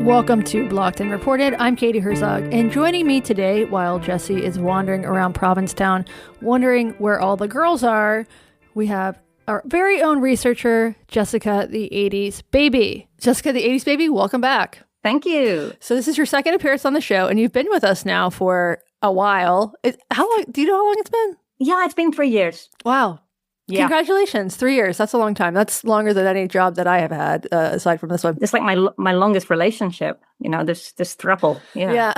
Welcome to Blocked and Reported. I'm Katie Herzog, and joining me today while Jesse is wandering around Provincetown, wondering where all the girls are, we have our very own researcher, Jessica the 80s Baby. Jessica the 80s Baby, welcome back. Thank you. So this is your second appearance on the show, and you've been with us now for a while. How long? Do you know how long it's been? Yeah, it's been 3 years. Wow. Yeah. Congratulations. 3 years. That's a long time. That's longer than any job that I have had, aside from this one. It's like my longest relationship, this throuple. Yeah.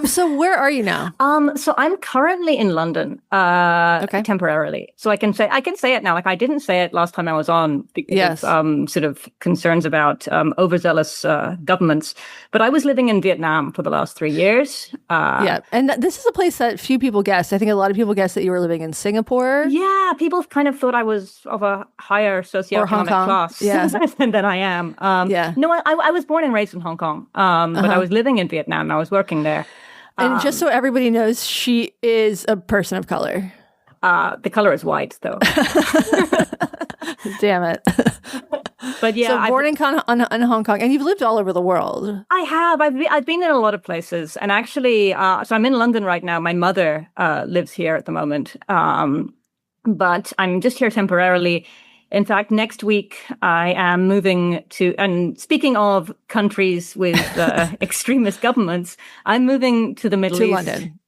So where are you now? So I'm currently in London, temporarily. So I can say it now. Like I didn't say it last time I was on because of sort of concerns about overzealous governments. But I was living in Vietnam for the last 3 years. And this is a place that few people guessed. I think a lot of people guessed that you were living in Singapore. Yeah. People kind of thought I was of a higher socioeconomic class than I am. No, I was born and raised in Hong Kong, but I was living in Vietnam and I was working there. And just so everybody knows, she is a person of color. The color is white, though. Damn it. But yeah, so born in Hong Kong, and you've lived all over the world. I have. I've been in a lot of places, and actually, so I'm in London right now. My mother lives here at the moment. But I'm just here temporarily. In fact, next week I am moving to, and speaking of countries with extremist governments, I'm moving to the Middle East. London.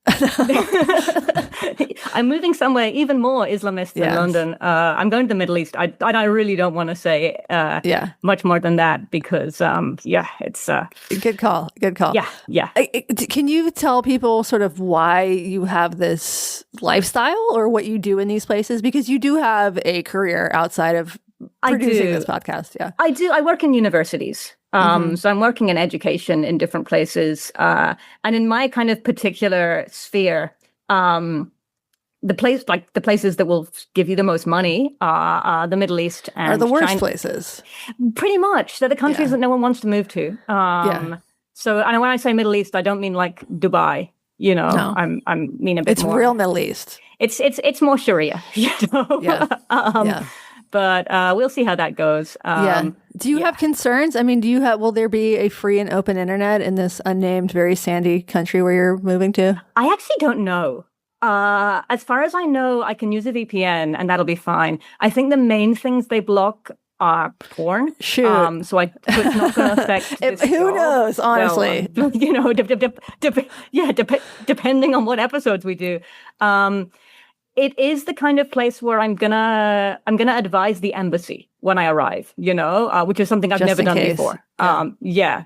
I'm moving somewhere even more Islamist than London. I'm going to the Middle East. I really don't want to say much more than that because, it's... Good call. Yeah. Can you tell people sort of why you have this lifestyle or what you do in these places? Because you do have a career outside of producing this podcast. Yeah, I do. I work in universities. So I'm working in education in different places. And in my kind of particular sphere, the places that will give you the most money are the Middle East and are the worst China. Places. Pretty much. They're the countries that no one wants to move to. So, and when I say Middle East, I don't mean like Dubai. No. I mean a bit more. It's real Middle East. It's more Sharia. But we'll see how that goes. Do you have concerns? I mean, will there be a free and open internet in this unnamed, very sandy country where you're moving to? I actually don't know. As far as I know, I can use a VPN and that'll be fine. I think the main things they block are porn. Shoot. So it's not going to affect this who knows, honestly. Well, depending on what episodes we do. It is the kind of place where I'm gonna advise the embassy when I arrive, which is something I've never done before.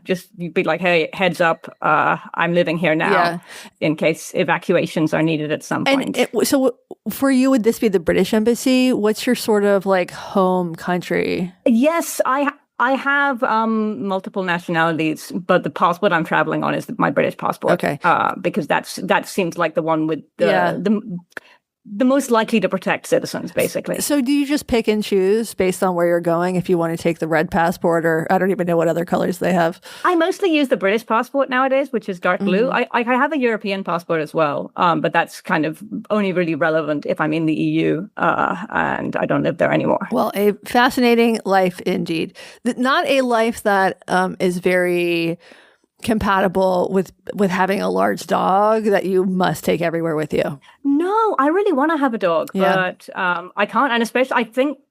Just be like, hey, heads up, I'm living here now, in case evacuations are needed at some point. So for you, would this be the British embassy? What's your sort of like home country? Yes, I have multiple nationalities, but the passport I'm traveling on is my British passport. Okay, because that seems like the one with the most likely to protect citizens, basically. So do you just pick and choose based on where you're going if you want to take the red passport, or I don't even know what other colors they have? I mostly use the British passport nowadays, which is dark blue. I have a European passport as well, but that's kind of only really relevant if I'm in the EU and I don't live there anymore. Well, a fascinating life indeed. Not a life that is very compatible with having a large dog that you must take everywhere with you. No, I really want to have a dog, but I can't. And especially,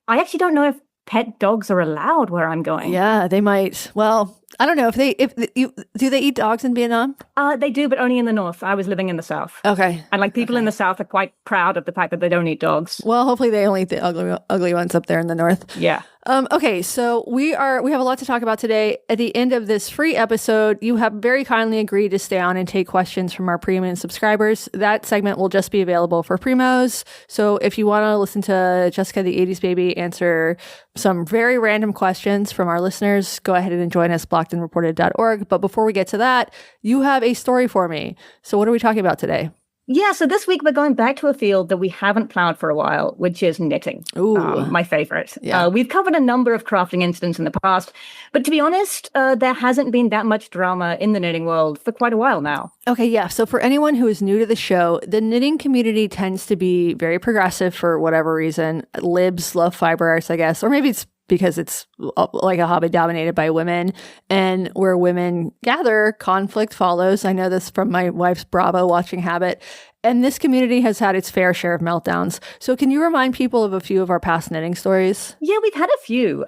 I actually don't know if pet dogs are allowed where I'm going. Yeah, they might. Well, I don't know do they eat dogs in Vietnam? They do, but only in the north. I was living in the south. Okay. And people in the south are quite proud of the fact that they don't eat dogs. Well, hopefully they only eat the ugly ones up there in the north. Yeah. Okay, so we have a lot to talk about today. At the end of this free episode, you have very kindly agreed to stay on and take questions from our premium subscribers. That segment will just be available for Primos. So if you want to listen to Jessica the 80s Baby answer some very random questions from our listeners, go ahead and join us, blockedandreported.org. But before we get to that, you have a story for me. So what are we talking about today? Yeah, so this week we're going back to a field that we haven't plowed for a while, which is knitting. Ooh. My favorite. Yeah. We've covered a number of crafting incidents in the past, but to be honest, there hasn't been that much drama in the knitting world for quite a while now. Okay, yeah. So for anyone who is new to the show, the knitting community tends to be very progressive for whatever reason. Libs love fiber arts, I guess, or maybe it's because it's like a hobby dominated by women, and where women gather, conflict follows. I know this from my wife's Bravo watching habit. And this community has had its fair share of meltdowns. So can you remind people of a few of our past knitting stories? Yeah, we've had a few.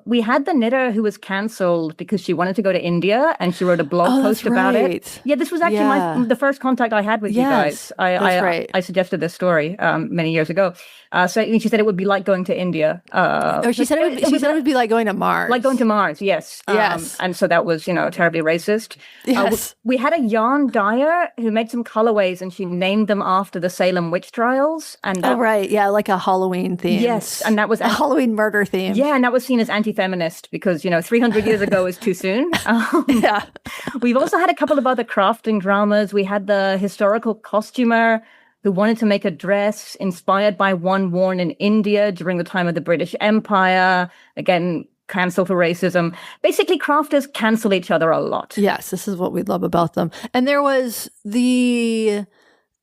We had the knitter who was cancelled because she wanted to go to India, and she wrote a blog post about it. Yeah, this was actually the first contact I had with you guys. I suggested this story many years ago. So she said it would be like going to India. She said it would be like going to Mars. Like going to Mars, yes. Yes. And so that was, terribly racist. Yes. We had a yarn dyer who made some colorways, and she named them after the Salem witch trials. And like a Halloween theme. Yes, and that was a Halloween murder theme. Yeah, and that was seen as anti-feminist because 300 years ago is too soon. Yeah. We've also had a couple of other crafting dramas. We had the historical costumer who wanted to make a dress inspired by one worn in India during the time of the British Empire. Again, cancel for racism. Basically, crafters cancel each other a lot. Yes, this is what we love about them. And there was the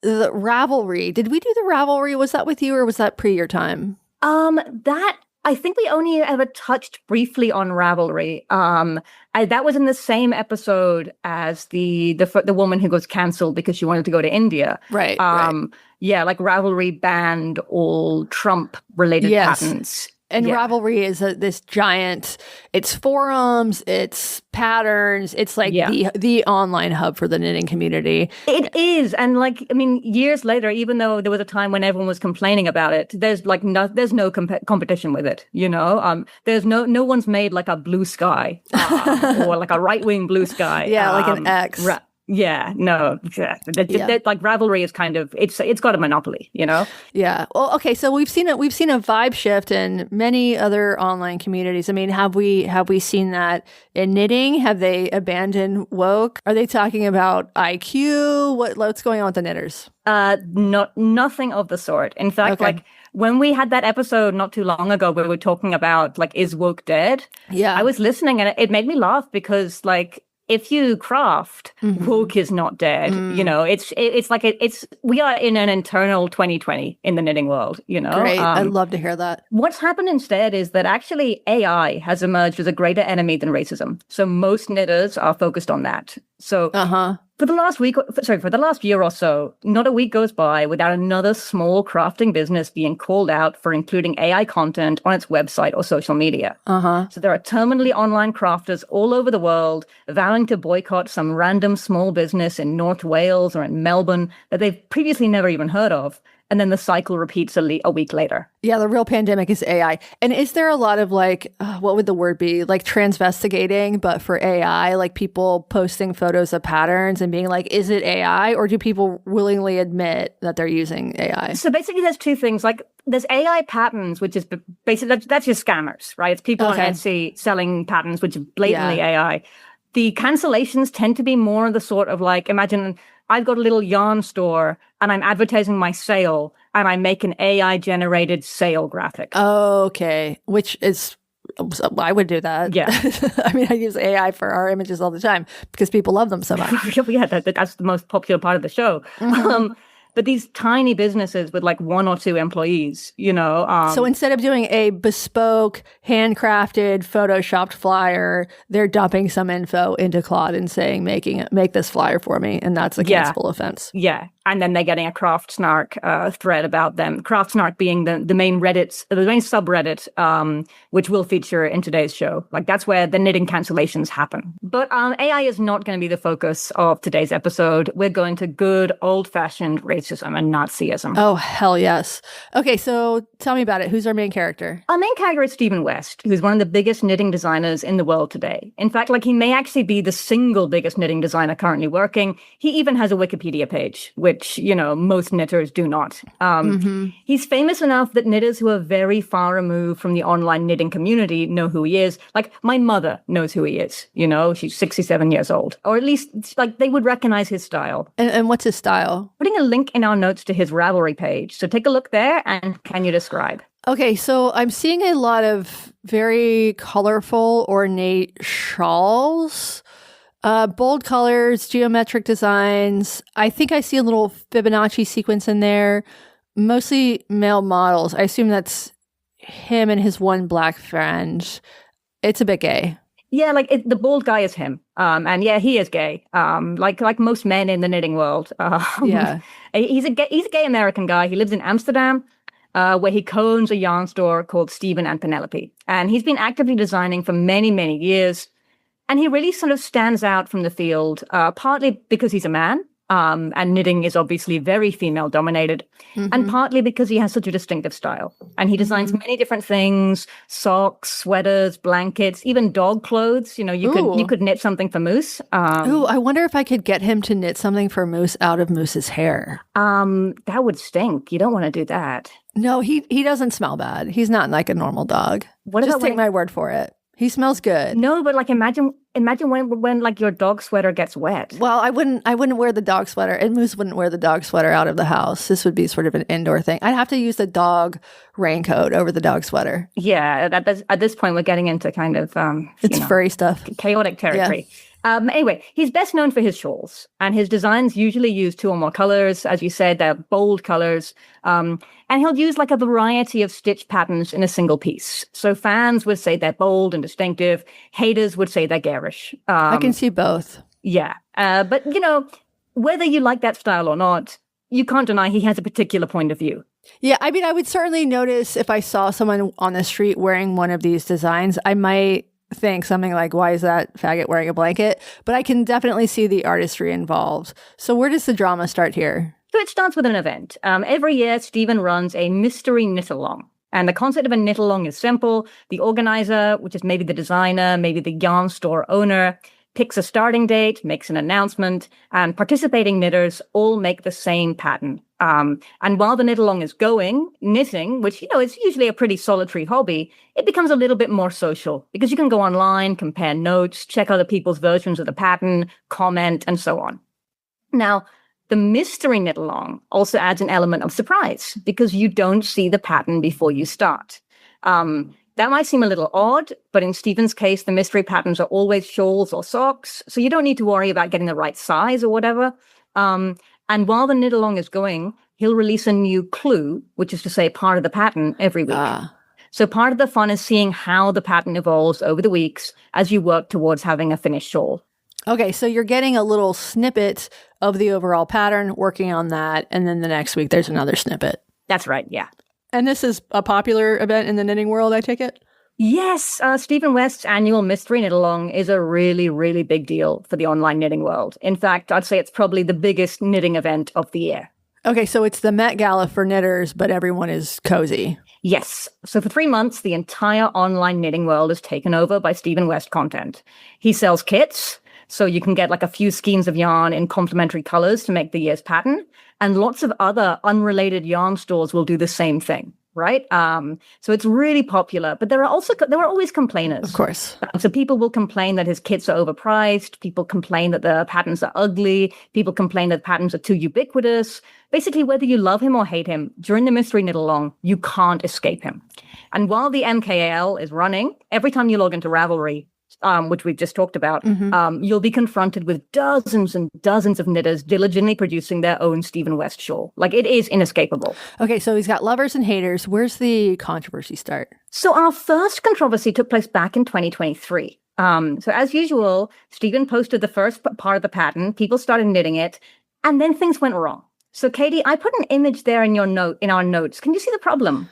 Ravelry. Did we do the Ravelry? Was that with you, or was that pre your time? I think we only ever touched briefly on Ravelry. That was in the same episode as the woman who was cancelled because she wanted to go to India. Right. Yeah, like Ravelry banned all Trump-related patents. And Ravelry is this giant, it's forums, it's patterns, it's like the online hub for the knitting community. It is. And years later, even though there was a time when everyone was complaining about it, there's no competition with it, There's no one's made like a Blue Sky or like a right-wing Blue Sky. Yeah, like an X. Yeah, no, like Ravelry is kind of it's got a monopoly, Yeah. Well, okay. So we've seen a vibe shift in many other online communities. I mean, have we seen that in knitting? Have they abandoned woke? Are they talking about IQ? What's going on with the knitters? Nothing of the sort. In fact, when we had that episode not too long ago where we were talking about is woke dead? Yeah, I was listening and it made me laugh because if you craft, woke is not dead. We are in an internal 2020 in the knitting world, Great. I'd love to hear that. What's happened instead is that actually AI has emerged as a greater enemy than racism. So most knitters are focused on that. So for the last year or so, not a week goes by without another small crafting business being called out for including AI content on its website or social media. So there are terminally online crafters all over the world vowing to boycott some random small business in North Wales or in Melbourne that they've previously never even heard of. And then the cycle repeats a week later. Yeah, the real pandemic is AI. And is there a lot of what would the word be? Like transvestigating, but for AI, like people posting photos of patterns and being like, is it AI? Or do people willingly admit that they're using AI? So basically there's two things. There's AI patterns, which is basically, that's just scammers, right? It's people on Etsy selling patterns, which are blatantly AI. The cancellations tend to be more the sort of imagine I've got a little yarn store and I'm advertising my sale and I make an AI generated sale graphic. Oh, okay. Which is, I would do that. Yeah. I mean, I use AI for our images all the time because people love them so much. Yeah, that's the most popular part of the show. But these tiny businesses with one or two employees, So instead of doing a bespoke, handcrafted, photoshopped flyer, they're dumping some info into Claude and saying, make this flyer for me. And that's a cancelable offense. Yeah. And then they're getting a Craft Snark thread about them. Craft Snark being the main subreddit, which will feature in today's show. That's where the knitting cancellations happen. But AI is not going to be the focus of today's episode. We're going to good old-fashioned racism and Nazism. Oh, hell yes. Okay, so tell me about it. Who's our main character? Our main character is Stephen West, who's one of the biggest knitting designers in the world today. In fact, he may actually be the single biggest knitting designer currently working. He even has a Wikipedia page, which, most knitters do not. He's famous enough that knitters who are very far removed from the online knitting community know who he is. My mother knows who he is. She's 67 years old. Or at least, they would recognize his style. And what's his style? Putting a link in our notes to his Ravelry page. So take a look there, and can you describe? Okay, so I'm seeing a lot of very colorful, ornate shawls. Bold colors, geometric designs. I think I see a little Fibonacci sequence in there. Mostly male models. I assume that's him and his one black friend, it's a bit gay. Yeah, like the bald guy is him. And yeah, he is gay. Like most men in the knitting world. Yeah. He's a gay American guy. He lives in Amsterdam, where he co-owns a yarn store called Stephen and Penelope. And he's been actively designing for many, many years. And he really sort of stands out from the field, partly because he's a man. And knitting is obviously very female dominated, and partly because he has such a distinctive style. And he designs many different things: socks, sweaters, blankets, even dog clothes. You could knit something for Moose. I wonder if I could get him to knit something for Moose out of Moose's hair. That would stink. You don't want to do that. No, he doesn't smell bad. He's not like a normal dog. Just take my word for it. He smells good. No, but like imagine when like your dog sweater gets wet. Well, I wouldn't wear the dog sweater, and Moose wouldn't wear the dog sweater out of the house. This would be sort of an indoor thing. I'd have to use the dog raincoat over the dog sweater. Yeah, at this point we're getting into kind of it's furry stuff, chaotic territory. Yeah. Anyway, he's best known for his shawls, and his designs usually use 2 or more colors. As you said, they're bold colors. And he'll use like a variety of stitch patterns in a single piece. So fans would say they're bold and distinctive. Haters would say they're garish. I can see both. Yeah. But, whether you like that style or not, you can't deny he has a particular point of view. Yeah, I mean, I would certainly notice if I saw someone on the street wearing one of these designs, I might think something like, why is that faggot wearing a blanket? But I can definitely see the artistry involved. So where does the drama start here? So it starts with an event. Every year, Stephen runs a mystery knit-along. And the concept of a knit-along is simple. The organizer, which is maybe the designer, maybe the yarn store owner, picks a starting date, makes an announcement, and participating knitters all make the same pattern. And while the knit-along is going, knitting, which, is usually a pretty solitary hobby, it becomes a little bit more social because you can go online, compare notes, check other people's versions of the pattern, comment, and so on. Now, the mystery knit-along also adds an element of surprise because you don't see the pattern before you start. That might seem a little odd, but in Stephen's case, the mystery patterns are always shawls or socks, so you don't need to worry about getting the right size or whatever. And while the knit-along is going, he'll release a new clue, which is to say part of the pattern, every week. So part of the fun is seeing how the pattern evolves over the weeks as you work towards having a finished shawl. Okay, so you're getting a little snippet of the overall pattern, working on that, and then the next week there's another snippet. That's right, yeah. And this is a popular event in the knitting world, I take it? Yes, Stephen West's annual Mystery Knit-along is a really, really big deal for the online knitting world. In fact, I'd say it's probably the biggest knitting event of the year. Okay, so it's the Met Gala for knitters, but everyone is cozy. Yes. So for 3 months, the entire online knitting world is taken over by Stephen West content. He sells kits, so you can get like a few skeins of yarn in complementary colors to make the year's pattern. And lots of other unrelated yarn stores will do the same thing, right? So it's really popular. But there are always complainers. Of course. So people will complain that his kits are overpriced. People complain that the patterns are ugly. People complain that patterns are too ubiquitous. Basically, whether you love him or hate him, during the Mystery Knit-along, you can't escape him. And while the MKAL is running, every time you log into Ravelry, which we've just talked about, you'll be confronted with dozens and dozens of knitters diligently producing their own Stephen West shawl. Like, it is inescapable. Okay, so he's got lovers and haters. Where's the controversy start? So our first controversy took place back in 2023. So as usual, Stephen posted the first part of the pattern. People started knitting it, and then things went wrong. So Katie, I put an image there in our notes. Can you see the problem?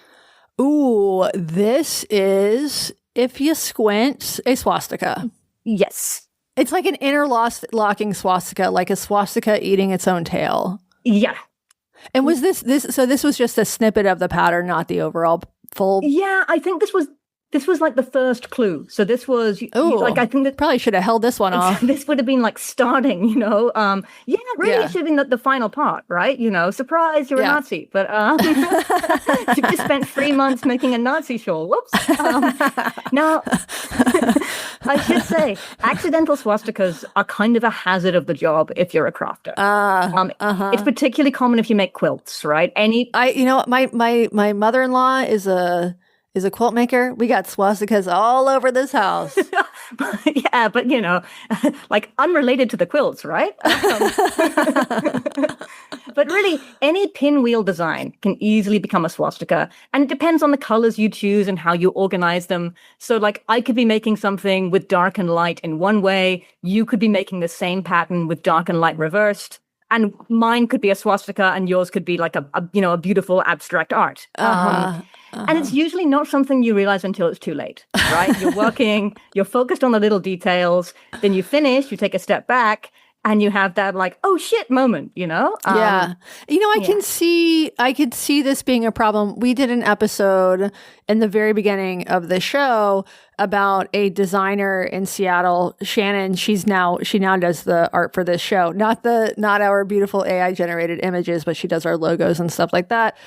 Ooh, this is, if you squint, a swastika. Yes. It's like an interlocking swastika, like a swastika eating its own tail. Yeah. And was this was just a snippet of the pattern, not the overall full? Yeah, I think this was like the first clue. So this was like, I think that probably should have held this one off. This would have been like starting, it should have been the final part, right? Surprise, you're a Nazi. But you just spent 3 months making a Nazi shawl. Whoops. Now, I should say, accidental swastikas are kind of a hazard of the job if you're a crafter. It's particularly common if you make quilts, right? My mother-in-law is a quilt maker. We got swastikas all over this house. Yeah, but like unrelated to the quilts, right? But really, any pinwheel design can easily become a swastika, and it depends on the colors you choose and how you organize them. So, like, I could be making something with dark and light in one way. You could be making the same pattern with dark and light reversed, and mine could be a swastika, and yours could be like a beautiful abstract art. And it's usually not something you realize until it's too late, right? You're working, you're focused on the little details, then you finish, you take a step back, and you have that like, oh shit moment, Yeah. I could see this being a problem. We did an episode in the very beginning of the show about a designer in Seattle, Shannon. She now does the art for this show, not our beautiful AI generated images, but she does our logos and stuff like that.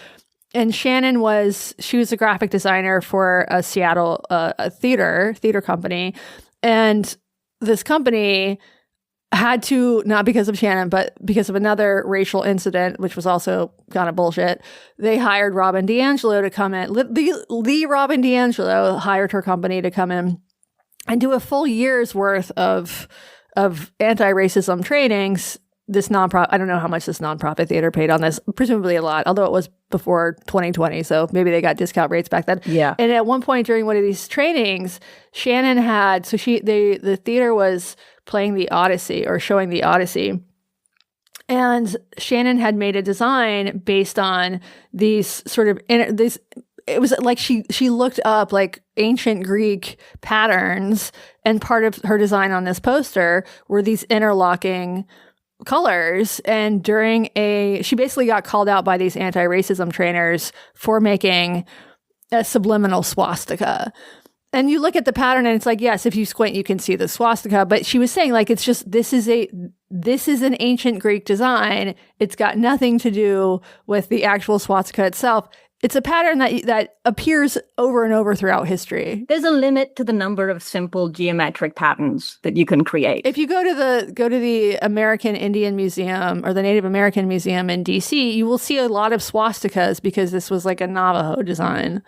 And Shannon was a graphic designer for a Seattle a theater company. And this company had to, not because of Shannon, but because of another racial incident, which was also kind of bullshit, they hired Robin DiAngelo to come in. The Robin DiAngelo hired her company to come in and do a full year's worth of anti-racism trainings. This nonprofit, I don't know how much this nonprofit theater paid on this, presumably a lot, although it was before 2020, so maybe they got discount rates back then. Yeah. And at one point during one of these trainings, Shannon had, the theater was playing the Odyssey or showing the Odyssey. And Shannon had made a design based on these sort of, it was like she looked up like ancient Greek patterns, and part of her design on this poster were these interlocking colors. And she basically got called out by these anti-racism trainers for making a subliminal swastika. And you look at the pattern and it's like, yes, if you squint, you can see the swastika. But she was saying like, it's just, this is an ancient Greek design. It's got nothing to do with the actual swastika itself. It's a pattern that appears over and over throughout history. There's a limit to the number of simple geometric patterns that you can create. If you go to the American Indian Museum or the Native American Museum in DC, you will see a lot of swastikas because this was like a Navajo design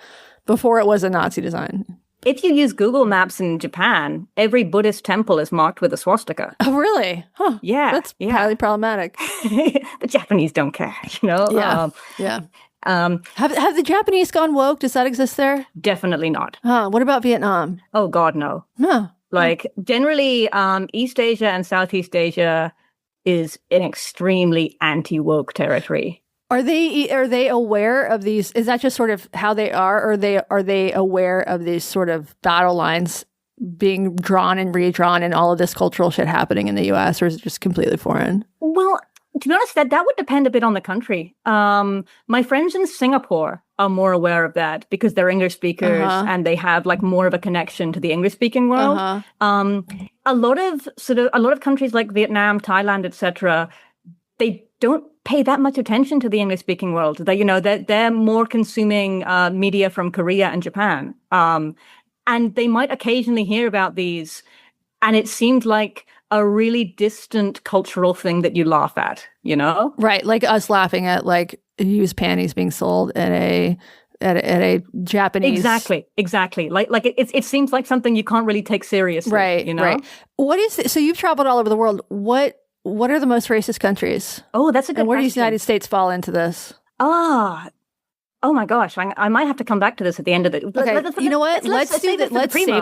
before it was a Nazi design. If you use Google Maps in Japan, every Buddhist temple is marked with a swastika. Oh, really? Huh. Yeah. That's highly problematic. The Japanese don't care, Yeah. Yeah. Have the Japanese gone woke? Does that exist there? Definitely not. What about Vietnam? Oh God, no. No. Like generally, East Asia and Southeast Asia is an extremely anti-woke territory. Are they aware of these? Is that just sort of how they are, or are they aware of these sort of battle lines being drawn and redrawn and all of this cultural shit happening in the U.S., or is it just completely foreign? Well, to be honest, that would depend a bit on the country. My friends in Singapore are more aware of that because they're English speakers and they have like more of a connection to the English speaking world. A lot of countries like Vietnam, Thailand, etc., they don't pay that much attention to the English speaking world. They're more consuming media from Korea and Japan. And they might occasionally hear about these, and it seemed like a really distant cultural thing that you laugh at, Right, like us laughing at like used panties being sold at a Japanese. Exactly. Like it seems like something you can't really take seriously, right? Right. What is it? So you've traveled all over the world. What are the most racist countries? Oh, that's a good question. And where does the United States fall into this? Oh my gosh, I might have to come back to this at the end of it. Okay, you know what? Let's save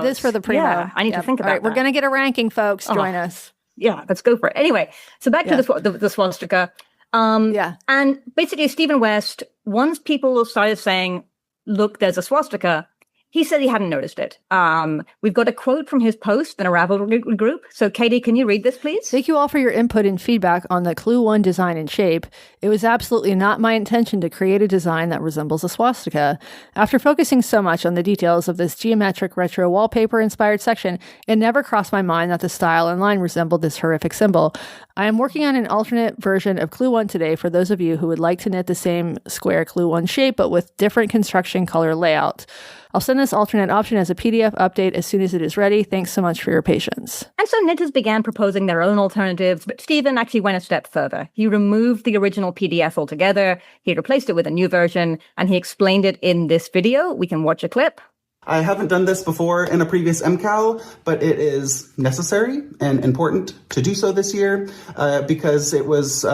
this for the Primo. Yeah, I need to think about it. We're going to get a ranking, folks. Join us. Yeah, let's go for it. Anyway, so back to the swastika. And basically, Stephen West, once people started saying, look, there's a swastika, he said he hadn't noticed it. We've got a quote from his post in a Ravelry group. So, Katie, can you read this, please? Thank you all for your input and feedback on the Clue 1 design and shape. It was absolutely not my intention to create a design that resembles a swastika. After focusing so much on the details of this geometric retro wallpaper-inspired section, it never crossed my mind that the style and line resembled this horrific symbol. I am working on an alternate version of Clue 1 today for those of you who would like to knit the same square Clue 1 shape, but with different construction color layout. I'll send this alternate option as a PDF update as soon as it is ready. Thanks so much for your patience. And so knitters began proposing their own alternatives, but Stephen actually went a step further. He removed the original PDF altogether, he replaced it with a new version, and he explained it in this video. We can watch a clip. I haven't done this before in a previous MCAL, but it is necessary and important to do so this year because it was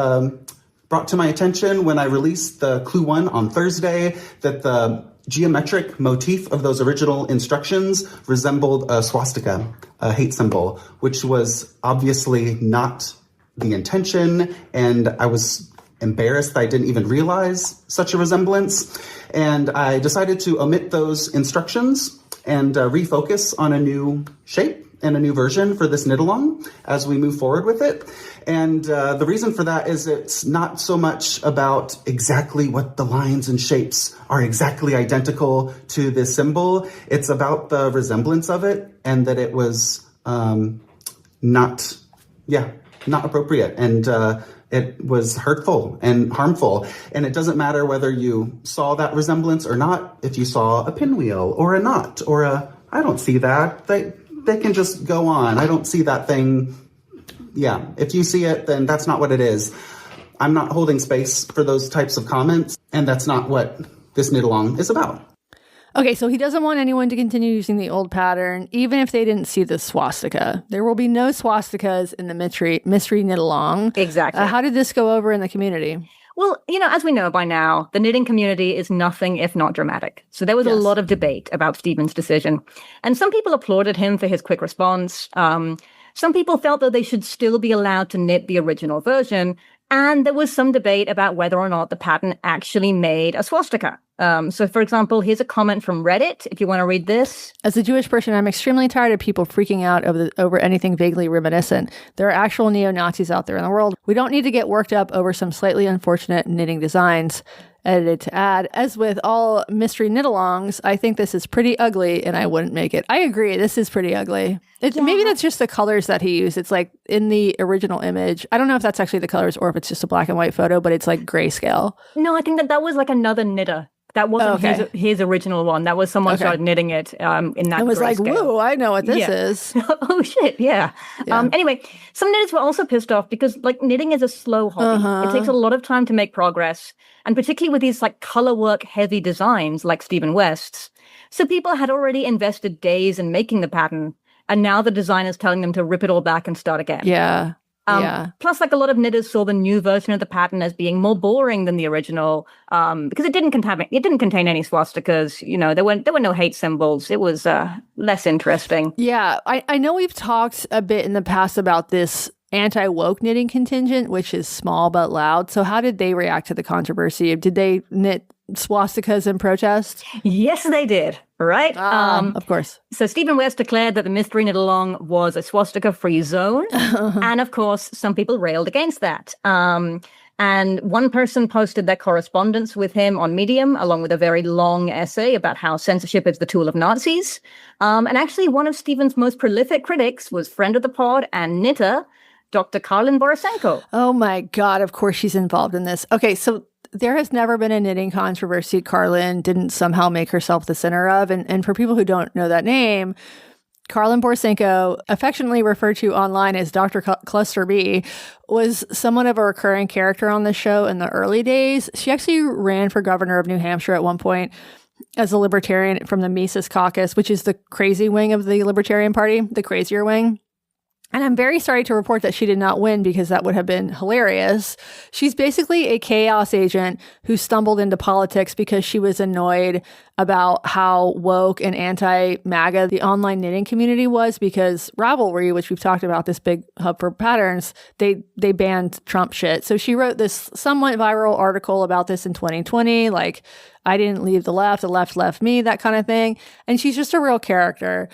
brought to my attention when I released the Clue 1 on Thursday that the geometric motif of those original instructions resembled a swastika, a hate symbol, which was obviously not the intention, and I was embarrassed that I didn't even realize such a resemblance. And I decided to omit those instructions and refocus on a new shape and a new version for this knit-along as we move forward with it. And the reason for that is it's not so much about exactly what the lines and shapes are exactly identical to this symbol. It's about the resemblance of it and that it was not appropriate. And it was hurtful and harmful. And it doesn't matter whether you saw that resemblance or not. If you saw a pinwheel or a knot or I don't see that, they can just go on. I don't see that thing. Yeah, if you see it, then that's not what it is. I'm not holding space for those types of comments, and that's not what this knit-along is about. Okay, so he doesn't want anyone to continue using the old pattern, even if they didn't see the swastika. There will be no swastikas in the mystery knit-along. Exactly. How did this go over in the community? Well, as we know by now, the knitting community is nothing if not dramatic. So there was a lot of debate about Stephen's decision. And some people applauded him for his quick response. Some people felt that they should still be allowed to knit the original version. And there was some debate about whether or not the pattern actually made a swastika. So, for example, here's a comment from Reddit, if you want to read this. As a Jewish person, I'm extremely tired of people freaking out over anything vaguely reminiscent. There are actual neo-Nazis out there in the world. We don't need to get worked up over some slightly unfortunate knitting designs. Edited to add, as with all mystery knit-alongs, I think this is pretty ugly and I wouldn't make it. I agree, this is pretty ugly. Maybe that's just the colors that he used. It's like in the original image. I don't know if that's actually the colors or if it's just a black and white photo, but it's like grayscale. No, I think that was like another knitter. That wasn't his original one. That was someone started knitting it in that. I was like, grayscale. whoa, I know what this is. Oh, shit, yeah. Anyway, some knitters were also pissed off because knitting is a slow hobby. It takes a lot of time to make progress. And particularly with these color work heavy designs like Stephen West's. So people had already invested days in making the pattern. And now the designer's telling them to rip it all back and start again. Yeah. Plus, a lot of knitters saw the new version of the pattern as being more boring than the original because it didn't contain any swastikas. There were no hate symbols. It was less interesting. Yeah, I know we've talked a bit in the past about this anti-woke knitting contingent, which is small but loud. So how did they react to the controversy? Did they knit swastikas in protest? Yes, they did. Right? Of course. So Stephen West declared that the mystery knit-along was a swastika-free zone. And of course, some people railed against that. And one person posted their correspondence with him on Medium, along with a very long essay about how censorship is the tool of Nazis. And actually, one of Stephen's most prolific critics was friend of the pod and knitter, Dr. Karlin Borisenko. Oh my God, of course she's involved in this. Okay, so there has never been a knitting controversy Karlin didn't somehow make herself the center of. And for people who don't know that name, Karlin Borisenko, affectionately referred to online as Dr. Cluster B, was somewhat of a recurring character on the show in the early days. She actually ran for governor of New Hampshire at one point as a libertarian from the Mises Caucus, which is the crazy wing of the Libertarian Party, the crazier wing. And I'm very sorry to report that she did not win because that would have been hilarious. She's basically a chaos agent who stumbled into politics because she was annoyed about how woke and anti-MAGA the online knitting community was because Ravelry, which we've talked about, this big hub for patterns, they banned Trump shit. So she wrote this somewhat viral article about this in 2020, like, I didn't leave the left left me, that kind of thing. And she's just a real character.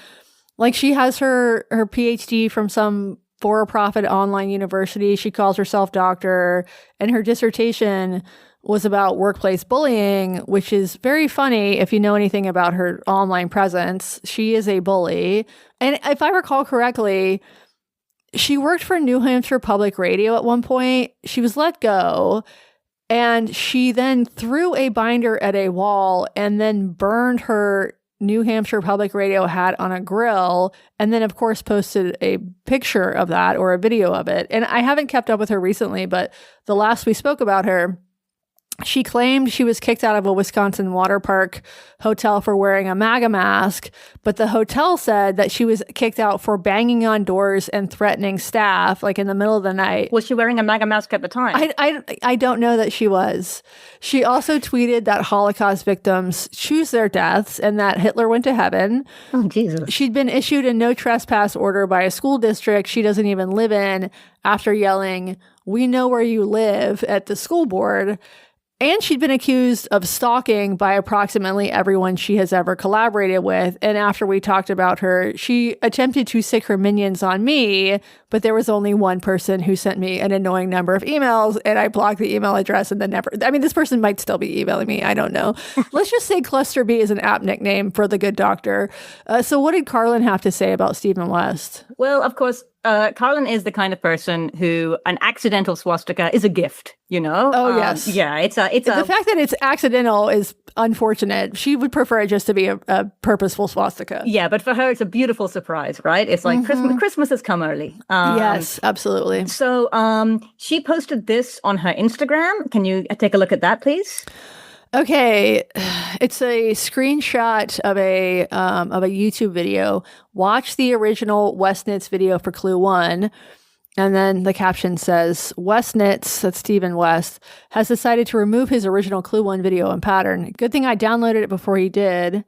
Like, she has her PhD from some for-profit online university. She calls herself doctor, and her dissertation was about workplace bullying, which is very funny if you know anything about her online presence. She is a bully. And if I recall correctly, she worked for New Hampshire Public Radio at one point. She was let go, and she then threw a binder at a wall and then burned her New Hampshire Public Radio hat on a grill, and then, of course, posted a picture of that or a video of it. And I haven't kept up with her recently, but the last we spoke about her, She claimed she was kicked out of a Wisconsin water park hotel for wearing a MAGA mask, but the hotel said that she was kicked out for banging on doors and threatening staff, like in the middle of the night. Was she wearing a MAGA mask at the time? I don't know that she was. She also tweeted that Holocaust victims choose their deaths and that Hitler went to heaven. Oh, Jesus. She'd been issued a no trespass order by a school district she doesn't even live in after yelling, "We know where you live," at the school board. And she'd been accused of stalking by approximately everyone she has ever collaborated with. And after we talked about her, she attempted to sick her minions on me, but there was only one person who sent me an annoying number of emails, and I blocked the email address and then never... I mean, this person might still be emailing me. I don't know. Let's just say Cluster B is an apt nickname for the good doctor. So what did Carlin have to say about Stephen West? Well, of course, Carlin is the kind of person who an accidental swastika is a gift, you know? Oh, yes. Yeah, it's the fact that it's accidental is unfortunate. She would prefer it just to be a purposeful swastika. Yeah, but for her, it's a beautiful surprise, right? It's like Christmas has come early. Yes, absolutely. So she posted this on her Instagram. Can you take a look at that, please? Okay, it's a screenshot of a YouTube video. Watch the original West Knits video for Clue 1. And then the caption says, West Knits, that's Stephen West, has decided to remove his original Clue 1 video and pattern. Good thing I downloaded it before he did.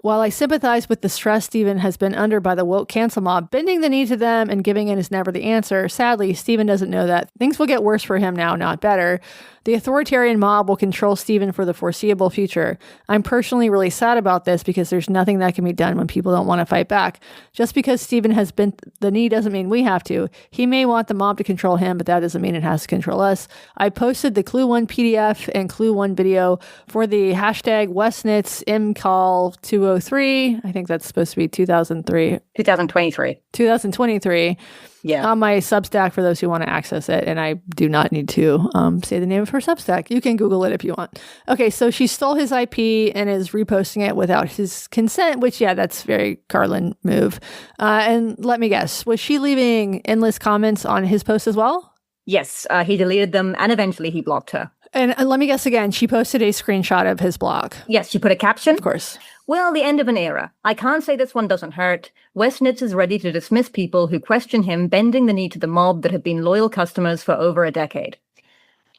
While I sympathize with the stress Stephen has been under by the woke cancel mob, bending the knee to them and giving in is never the answer. Sadly, Stephen doesn't know that. Things will get worse for him now, not better. The authoritarian mob will control Stephen for the foreseeable future. I'm personally really sad about this because there's nothing that can be done when people don't want to fight back. Just because Stephen has bent the knee doesn't mean we have to. He may want the mob to control him, but that doesn't mean it has to control us. I posted the Clue 1 PDF and Clue 1 video for the hashtag WestKnitsMCall203. I think that's supposed to be 2023. Yeah. On my Substack for those who want to access it. And I do not need to say the name of her Substack. You can Google it if you want. Okay, so she stole his IP and is reposting it without his consent, which, yeah, that's very Carlin move. And let me guess, was she leaving endless comments on his post as well? Yes, he deleted them and eventually he blocked her. And let me guess again, she posted a screenshot of his blog. Yes, she put a caption. Of course. Well, the end of an era. I can't say this one doesn't hurt. West Knits is ready to dismiss people who question him bending the knee to the mob that have been loyal customers for over a decade.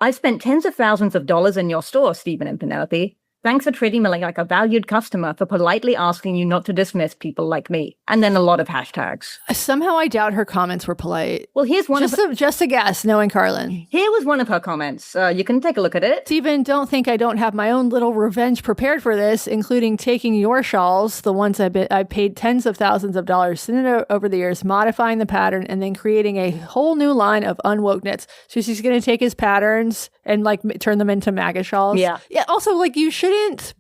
I've spent tens of thousands of dollars in your store, Stephen and Penelope. Thanks for treating me like a valued customer, for politely asking you not to dismiss people like me. And then a lot of hashtags. Somehow I doubt her comments were polite. Well, here's one just a guess, knowing Carlin. Here was one of her comments. You can take a look at it. Stephen, don't think I don't have my own little revenge prepared for this, including taking your shawls, the ones I paid tens of thousands of dollars over the years, modifying the pattern, and then creating a whole new line of unwoke knits. So she's going to take his patterns and like turn them into MAGA shawls. Yeah. Also, like, you shouldn't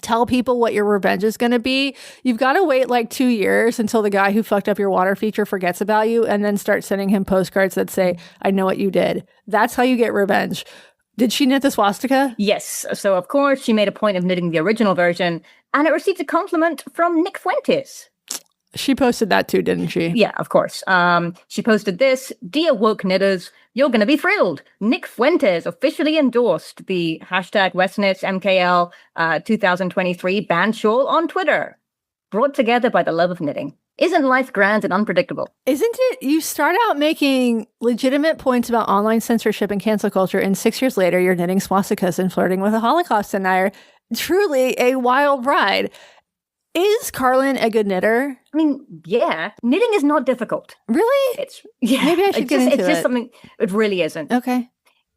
tell people what your revenge is going to be. You've got to wait like 2 years until the guy who fucked up your water feature forgets about you, and then start sending him postcards that say, I know what you did. That's how you get revenge. Did she knit the swastika? Yes. So, of course, she made a point of knitting the original version, and it received a compliment from Nick Fuentes. She posted that too, didn't she? Yeah, of course. She posted this: Dear woke knitters, you're going to be thrilled. Nick Fuentes officially endorsed the hashtag WestKnitsMKL 2023 band shawl on Twitter. Brought together by the love of knitting. Isn't life grand and unpredictable? Isn't it? You start out making legitimate points about online censorship and cancel culture, and 6 years later, you're knitting swastikas and flirting with a Holocaust denier. Truly a wild ride. Is Carlin a good knitter? I mean, yeah. Knitting is not difficult. Really? Maybe I should get into it. It's just something, it really isn't. Okay.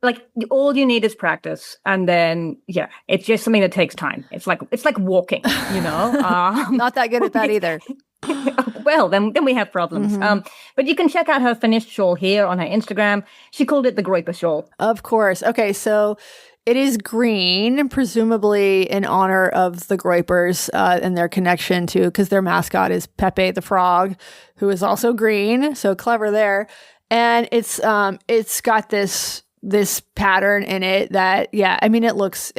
Like, all you need is practice. And then, yeah, it's just something that takes time. It's like walking, you know? Not that good at that either. Well, then we have problems. But you can check out her finished shawl here on her Instagram. She called it the Groiper shawl. Of course. Okay, so it is green, presumably in honor of the Groipers and their connection to, because their mascot is Pepe the Frog, who is also green. So clever there. And it's got this pattern in it that, yeah, I mean, it's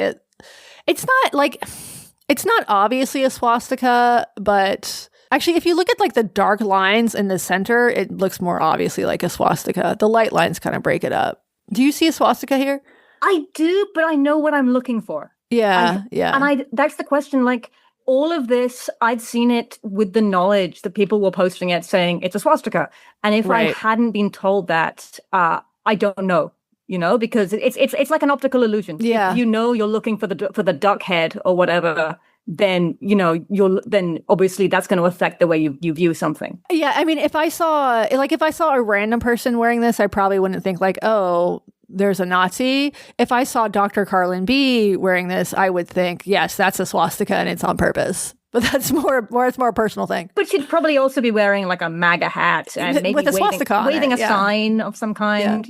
not obviously a swastika, but actually, if you look at like the dark lines in the center, it looks more obviously like a swastika. The light lines kind of break it up. Do you see a swastika here? I do, but I know what I'm looking for. Yeah, yeah. And that's the question, like, all of this, I'd seen it with the knowledge that people were posting it saying it's a swastika. And if I hadn't been told that, I don't know, because it's like an optical illusion. Yeah. If you're looking for the duck head or whatever, then, then obviously that's going to affect the way you view something. Yeah. I mean, if I saw a random person wearing this, I probably wouldn't think like, oh, there's a Nazi. If I saw Dr. Carlin B wearing this, I would think, yes, that's a swastika and it's on purpose. But that's more a personal thing. But she'd probably also be wearing like a MAGA hat and maybe with a swastika waving a yeah. sign of some kind,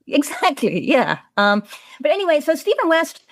Exactly, yeah. But anyway, so Stephen West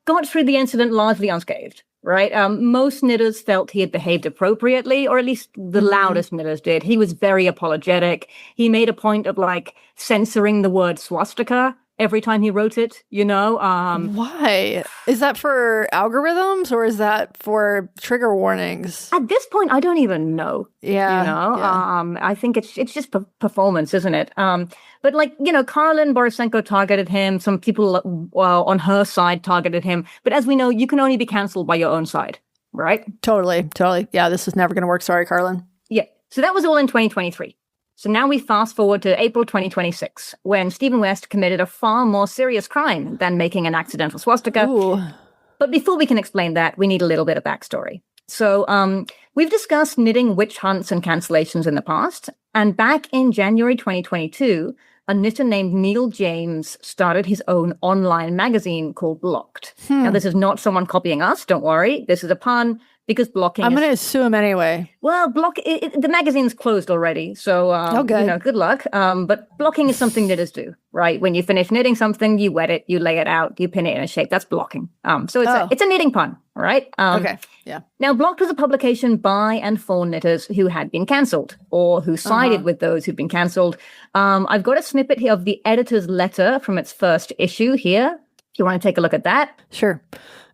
got through the incident largely unscathed, right? Most knitters felt he had behaved appropriately, or at least the loudest knitters did. He was very apologetic. He made a point of like censoring the word swastika every time he wrote it, Why? Is that for algorithms or is that for trigger warnings? At this point, I don't even know. Yeah. I think it's just performance, isn't it? But Karlin Borisenko targeted him. Some people on her side targeted him. But as we know, you can only be canceled by your own side, right? Totally. Yeah, this is never going to work. Sorry, Karlin. Yeah. So that was all in 2023. So now we fast forward to April 2026, when Stephen West committed a far more serious crime than making an accidental swastika. Ooh. But before we can explain that, we need a little bit of backstory. So we've discussed knitting witch hunts and cancellations in the past. And back in January 2022, a knitter named Neil James started his own online magazine called Blocked. Now, this is not someone copying us. Don't worry. This is a pun. Because blocking I'm going to sue him anyway. Well, the magazine's closed already, so good luck. But blocking is something knitters do, right? When you finish knitting something, you wet it, you lay it out, you pin it in a shape. That's blocking. So it's a knitting pun, right? Okay, yeah. Now, Blocked was a publication by and for knitters who had been cancelled or who sided with those who'd been cancelled. I've got a snippet here of the editor's letter from its first issue here. Do you want to take a look at that? Sure.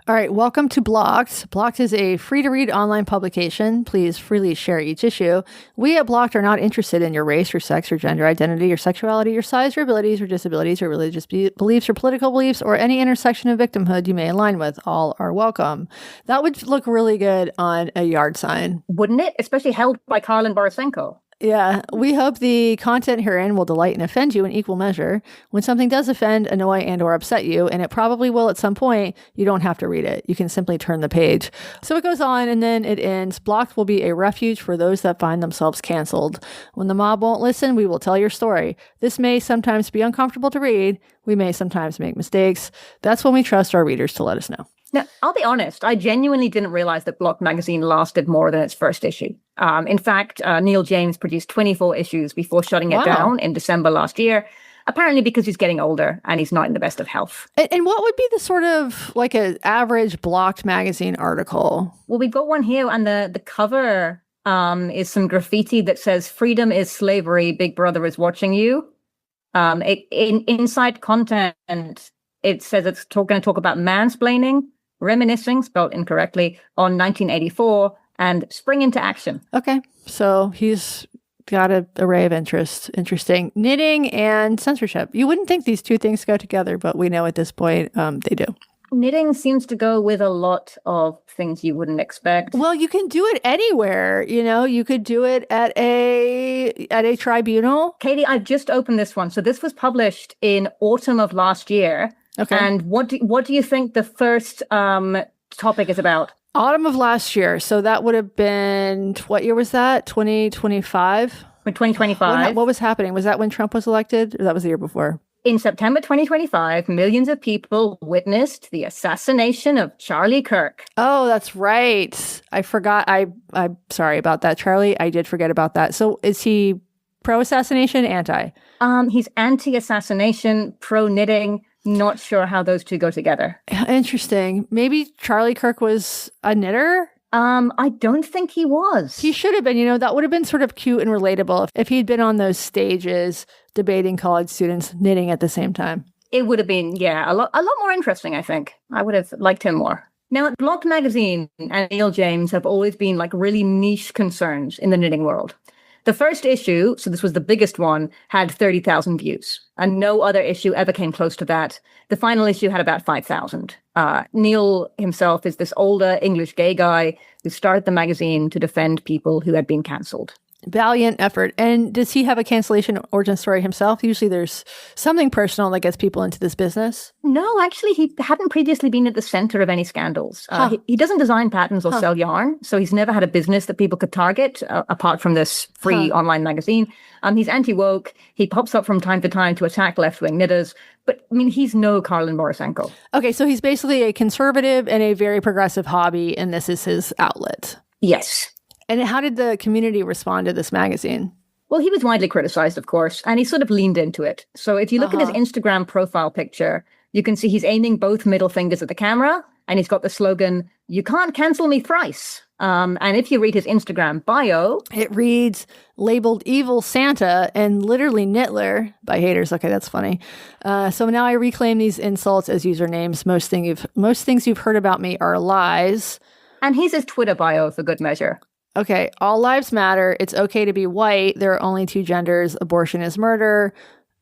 All right, welcome to Blocked. Blocked is a free-to-read online publication. Please freely share each issue. We at Blocked are not interested in your race, your sex, your gender identity, your sexuality, your size, your abilities, or disabilities, or religious beliefs, or political beliefs, or any intersection of victimhood you may align with. All are welcome. That would look really good on a yard sign. Wouldn't it? Especially held by Karlin Borisenko. Yeah, we hope the content herein will delight and offend you in equal measure. When something does offend, annoy, and or upset you, and it probably will at some point, you don't have to read it. You can simply turn the page. So it goes on and then it ends. Blocked will be a refuge for those that find themselves canceled. When the mob won't listen, we will tell your story. This may sometimes be uncomfortable to read. We may sometimes make mistakes. That's when we trust our readers to let us know. Now, I'll be honest, I genuinely didn't realize that Blocked magazine lasted more than its first issue. In fact, Neil James produced 24 issues before shutting it down in December last year, apparently because he's getting older and he's not in the best of health. And what would be the sort of like an average Blocked magazine article? Well, we've got one here, and the cover is some graffiti that says, "Freedom is slavery, Big Brother is watching you." Inside content, it says it's going to talk about mansplaining, reminiscing, spelled incorrectly, on 1984, and spring into action. Okay, so he's got an array of interests. Interesting. Knitting and censorship. You wouldn't think these two things go together, but we know at this point they do. Knitting seems to go with a lot of things you wouldn't expect. Well, you can do it anywhere. You could do it at a tribunal. Katie, I've just opened this one. So this was published in autumn of last year. Okay. And what do you think the first topic is about? Autumn of last year. So that would have been, what year was that? 2025? 2025. What was happening? Was that when Trump was elected? Or that was the year before? In September 2025, millions of people witnessed the assassination of Charlie Kirk. Oh, that's right. I forgot. I'm sorry about that, Charlie. I did forget about that. So is he pro-assassination, anti? He's anti-assassination, pro-knitting. Not sure how those two go together. Interesting. Maybe Charlie Kirk was a knitter? I don't think he was. He should have been. That would have been sort of cute and relatable if he'd been on those stages debating college students knitting at the same time. It would have been, a lot more interesting, I think. I would have liked him more. Now, Blocked magazine and Neil James have always been like really niche concerns in the knitting world. The first issue, so this was the biggest one, had 30,000 views, and no other issue ever came close to that. The final issue had about 5,000. Neil himself is this older English gay guy who started the magazine to defend people who had been cancelled. Valiant effort. And does he have a cancellation origin story himself? Usually there's something personal that gets people into this business. No, actually, he hadn't previously been at the center of any scandals. He doesn't design patterns or sell yarn, so he's never had a business that people could target, apart from this free online magazine. He's anti-woke. He pops up from time to time to attack left-wing knitters. But, I mean, he's no Karlin Borisenko. Okay, so he's basically a conservative and a very progressive hobby, and this is his outlet. Yes. And how did the community respond to this magazine? Well, he was widely criticized, of course, and he sort of leaned into it. So if you look at his Instagram profile picture, you can see he's aiming both middle fingers at the camera, and he's got the slogan, "You can't cancel me thrice." And if you read his Instagram bio, it reads, labeled Evil Santa and literally Knitler by haters. Okay, that's funny. So now I reclaim these insults as usernames. Most things you've heard about me are lies. And here's his Twitter bio for good measure. Okay, all lives matter. It's okay to be white. There are only two genders. Abortion is murder.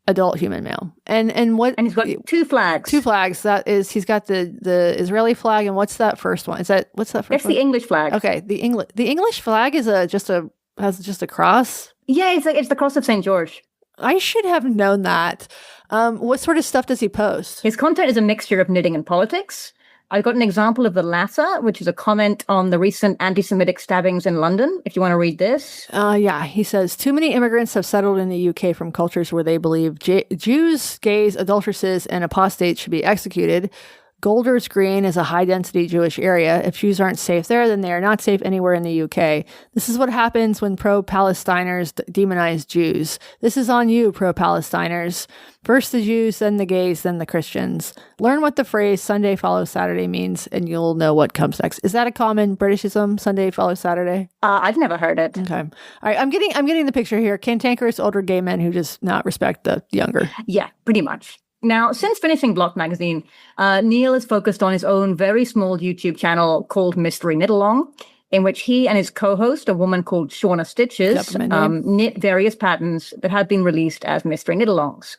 Adult human male. And he's got two flags. Two flags. That is, he's got the Israeli flag, and what's that first one? What's that first one? That's the English flag. Okay, the English flag is has just a cross. Yeah, it's the cross of St. George. I should have known that. What sort of stuff does he post? His content is a mixture of knitting and politics. I've got an example of the latter, which is a comment on the recent anti-Semitic stabbings in London, if you want to read this. Yeah, he says, too many immigrants have settled in the UK from cultures where they believe Jews, gays, adulteresses, and apostates should be executed. Golders Green is a high-density Jewish area. If Jews aren't safe there, then they are not safe anywhere in the UK. This is what happens when pro-Palestiners demonize Jews. This is on you, pro-Palestiners. First the Jews, then the gays, then the Christians. Learn what the phrase Sunday follows Saturday means, and you'll know what comes next. Is that a common Britishism, Sunday follows Saturday? I've never heard it. Okay. All right, I'm getting the picture here. Cantankerous older gay men who just not respect the younger. Yeah, pretty much. Now, since finishing Block magazine, Neil is focused on his own very small YouTube channel called Mystery Knit Along, in which he and his co-host, a woman called Shauna Stitches, knit various patterns that have been released as Mystery Knit Alongs.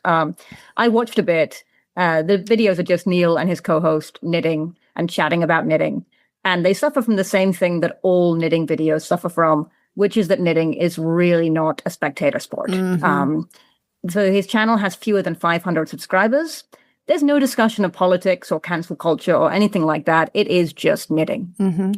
I watched a bit. The videos are just Neil and his co-host knitting and chatting about knitting. And they suffer from the same thing that all knitting videos suffer from, which is that knitting is really not a spectator sport. Mm-hmm. So his channel has fewer than 500 subscribers. There's no discussion of politics or cancel culture or anything like that. It is just knitting. Mm-hmm.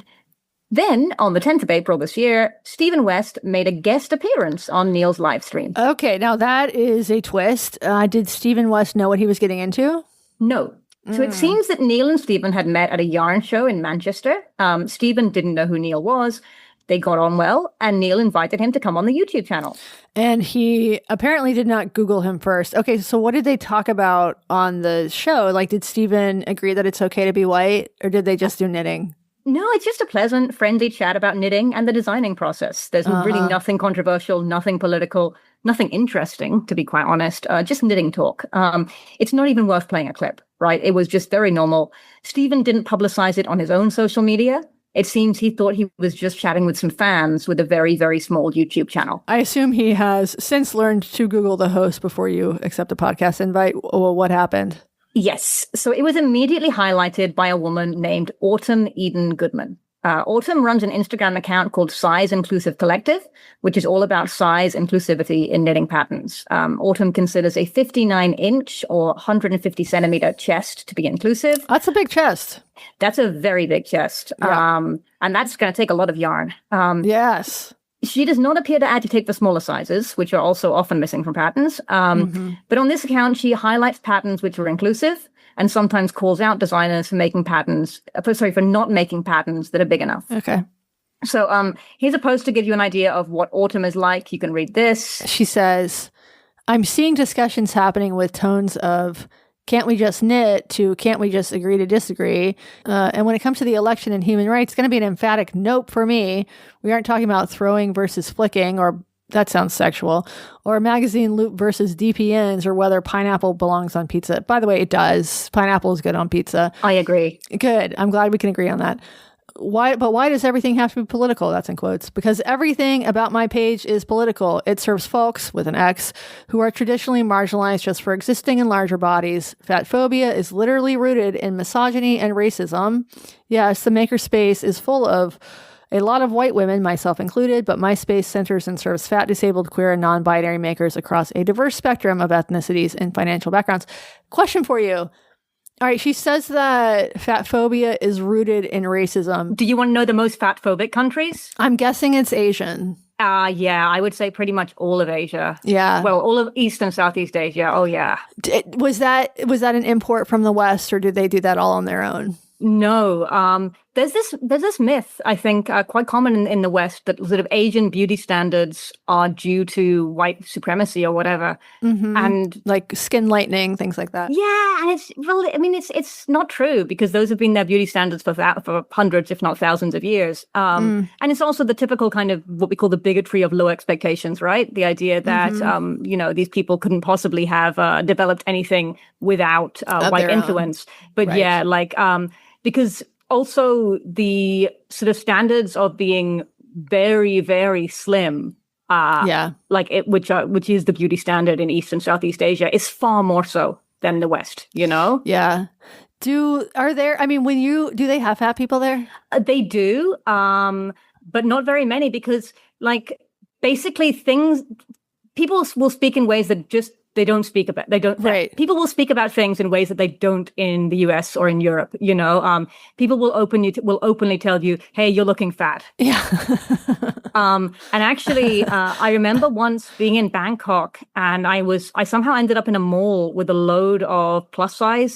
Then, on the 10th of April this year, Stephen West made a guest appearance on Neil's live stream. Okay, now that is a twist. Did Stephen West know what he was getting into? No. So it seems that Neil and Stephen had met at a yarn show in Manchester. Stephen didn't know who Neil was. They got on well, and Neil invited him to come on the YouTube channel. And he apparently did not Google him first. Okay, so what did they talk about on the show? Like, did Stephen agree that it's okay to be white, or did they just do knitting? No, it's just a pleasant, friendly chat about knitting and the designing process. There's really nothing controversial, nothing political, nothing interesting, to be quite honest, just knitting talk. It's not even worth playing a clip, right? It was just very normal. Stephen didn't publicize it on his own social media. It seems he thought he was just chatting with some fans with a very, very small YouTube channel. I assume he has since learned to Google the host before you accept a podcast invite. Well, what happened? Yes. So it was immediately highlighted by a woman named Autumn Eden Goodman. Autumn runs an Instagram account called Size Inclusive Collective, which is all about size inclusivity in knitting patterns. Autumn considers a 59-inch or 150 centimeter chest to be inclusive. That's a big chest. That's a very big chest. Yeah. And that's going to take a lot of yarn. Yes. She does not appear to agitate for smaller sizes, which are also often missing from patterns. But on this account, she highlights patterns which are inclusive and sometimes calls out designers for for not making patterns that are big enough. Okay. So here's a post to give you an idea of what Autumn is like. You can read this. She says, I'm seeing discussions happening with tones of can't we just knit to can't we just agree to disagree? And when it comes to the election and human rights, it's going to be an emphatic nope for me. We aren't talking about throwing versus flicking, or that sounds sexual, or magazine loop versus DPNs, or whether pineapple belongs on pizza. By the way, it does. Pineapple is good on pizza. I agree. Good. I'm glad we can agree on that. why does everything have to be political? That's in quotes. Because everything about my page is political. It serves folks, with an X, who are traditionally marginalized just for existing in larger bodies. Fat phobia is literally rooted in misogyny and racism. Yes, the makerspace is full of a lot of white women, myself included, but my space centers and serves fat, disabled, queer, and non-binary makers across a diverse spectrum of ethnicities and financial backgrounds. Question for you. All right, she says that fat phobia is rooted in racism. Do you want to know the most fat phobic countries? I'm guessing it's Asian. Yeah, I would say pretty much all of Asia. Yeah. Well, all of East and Southeast Asia. Oh, yeah. Was that an import from the West, or did they do that all on their own? No, there's this myth, I think, quite common in the West, that sort of Asian beauty standards are due to white supremacy or whatever, and like skin lightening, things like that. Yeah, and it's not true, because those have been their beauty standards for hundreds, if not thousands, of years. And it's also the typical kind of what we call the bigotry of low expectations, right? The idea that these people couldn't possibly have developed anything without white influence. But right. Yeah, because also the sort of standards of being very, very slim, which is the beauty standard in East and Southeast Asia, is far more so than the West, you know? Yeah. Do they have fat people there? They do, but not very many, because basically people will speak in ways that just they don't speak about. They don't. Right. People will speak about things in ways that they don't in the US or in Europe. You know, people will openly tell you, "Hey, you're looking fat." Yeah. And actually, I remember once being in Bangkok, and I somehow ended up in a mall with a load of plus size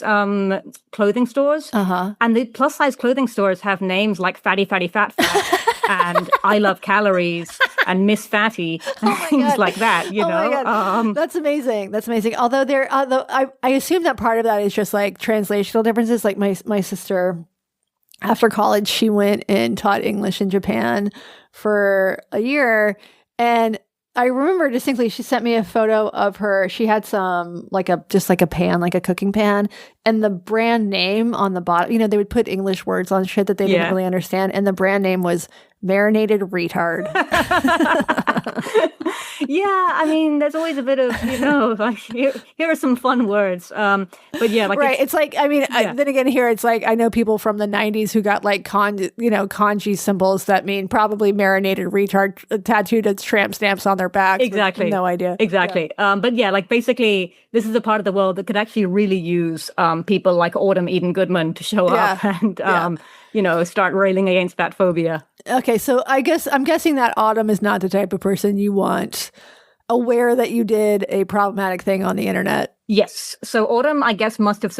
clothing stores. And the plus size clothing stores have names like Fatty Fatty Fat Fat and I Love Calories and Miss Fatty and things like that. You know, my God. That's amazing. That's amazing. Although I assume that part of that is just like translational differences. Like my sister, after college, she went and taught English in Japan for a year. And I remember distinctly, she sent me a photo of her. She had some, just like a pan, like a cooking pan. And the brand name on the bottom, they would put English words on shit that they didn't really understand. And the brand name was Marinated Retard. Yeah, I mean, there's always a bit of, here are some fun words. But yeah, right. It's like, then again, here it's like, I know people from the 90s who got like kanji symbols that mean probably marinated retard tattooed as tramp stamps on their backs. Exactly. No idea. Exactly. Yeah. But yeah, basically, this is a part of the world that could actually really use people like Autumn Eden Goodman to show up and, start railing against fat phobia. Okay, so I'm guessing that Autumn is not the type of person you want aware that you did a problematic thing on the internet. Yes. So Autumn, I guess, must have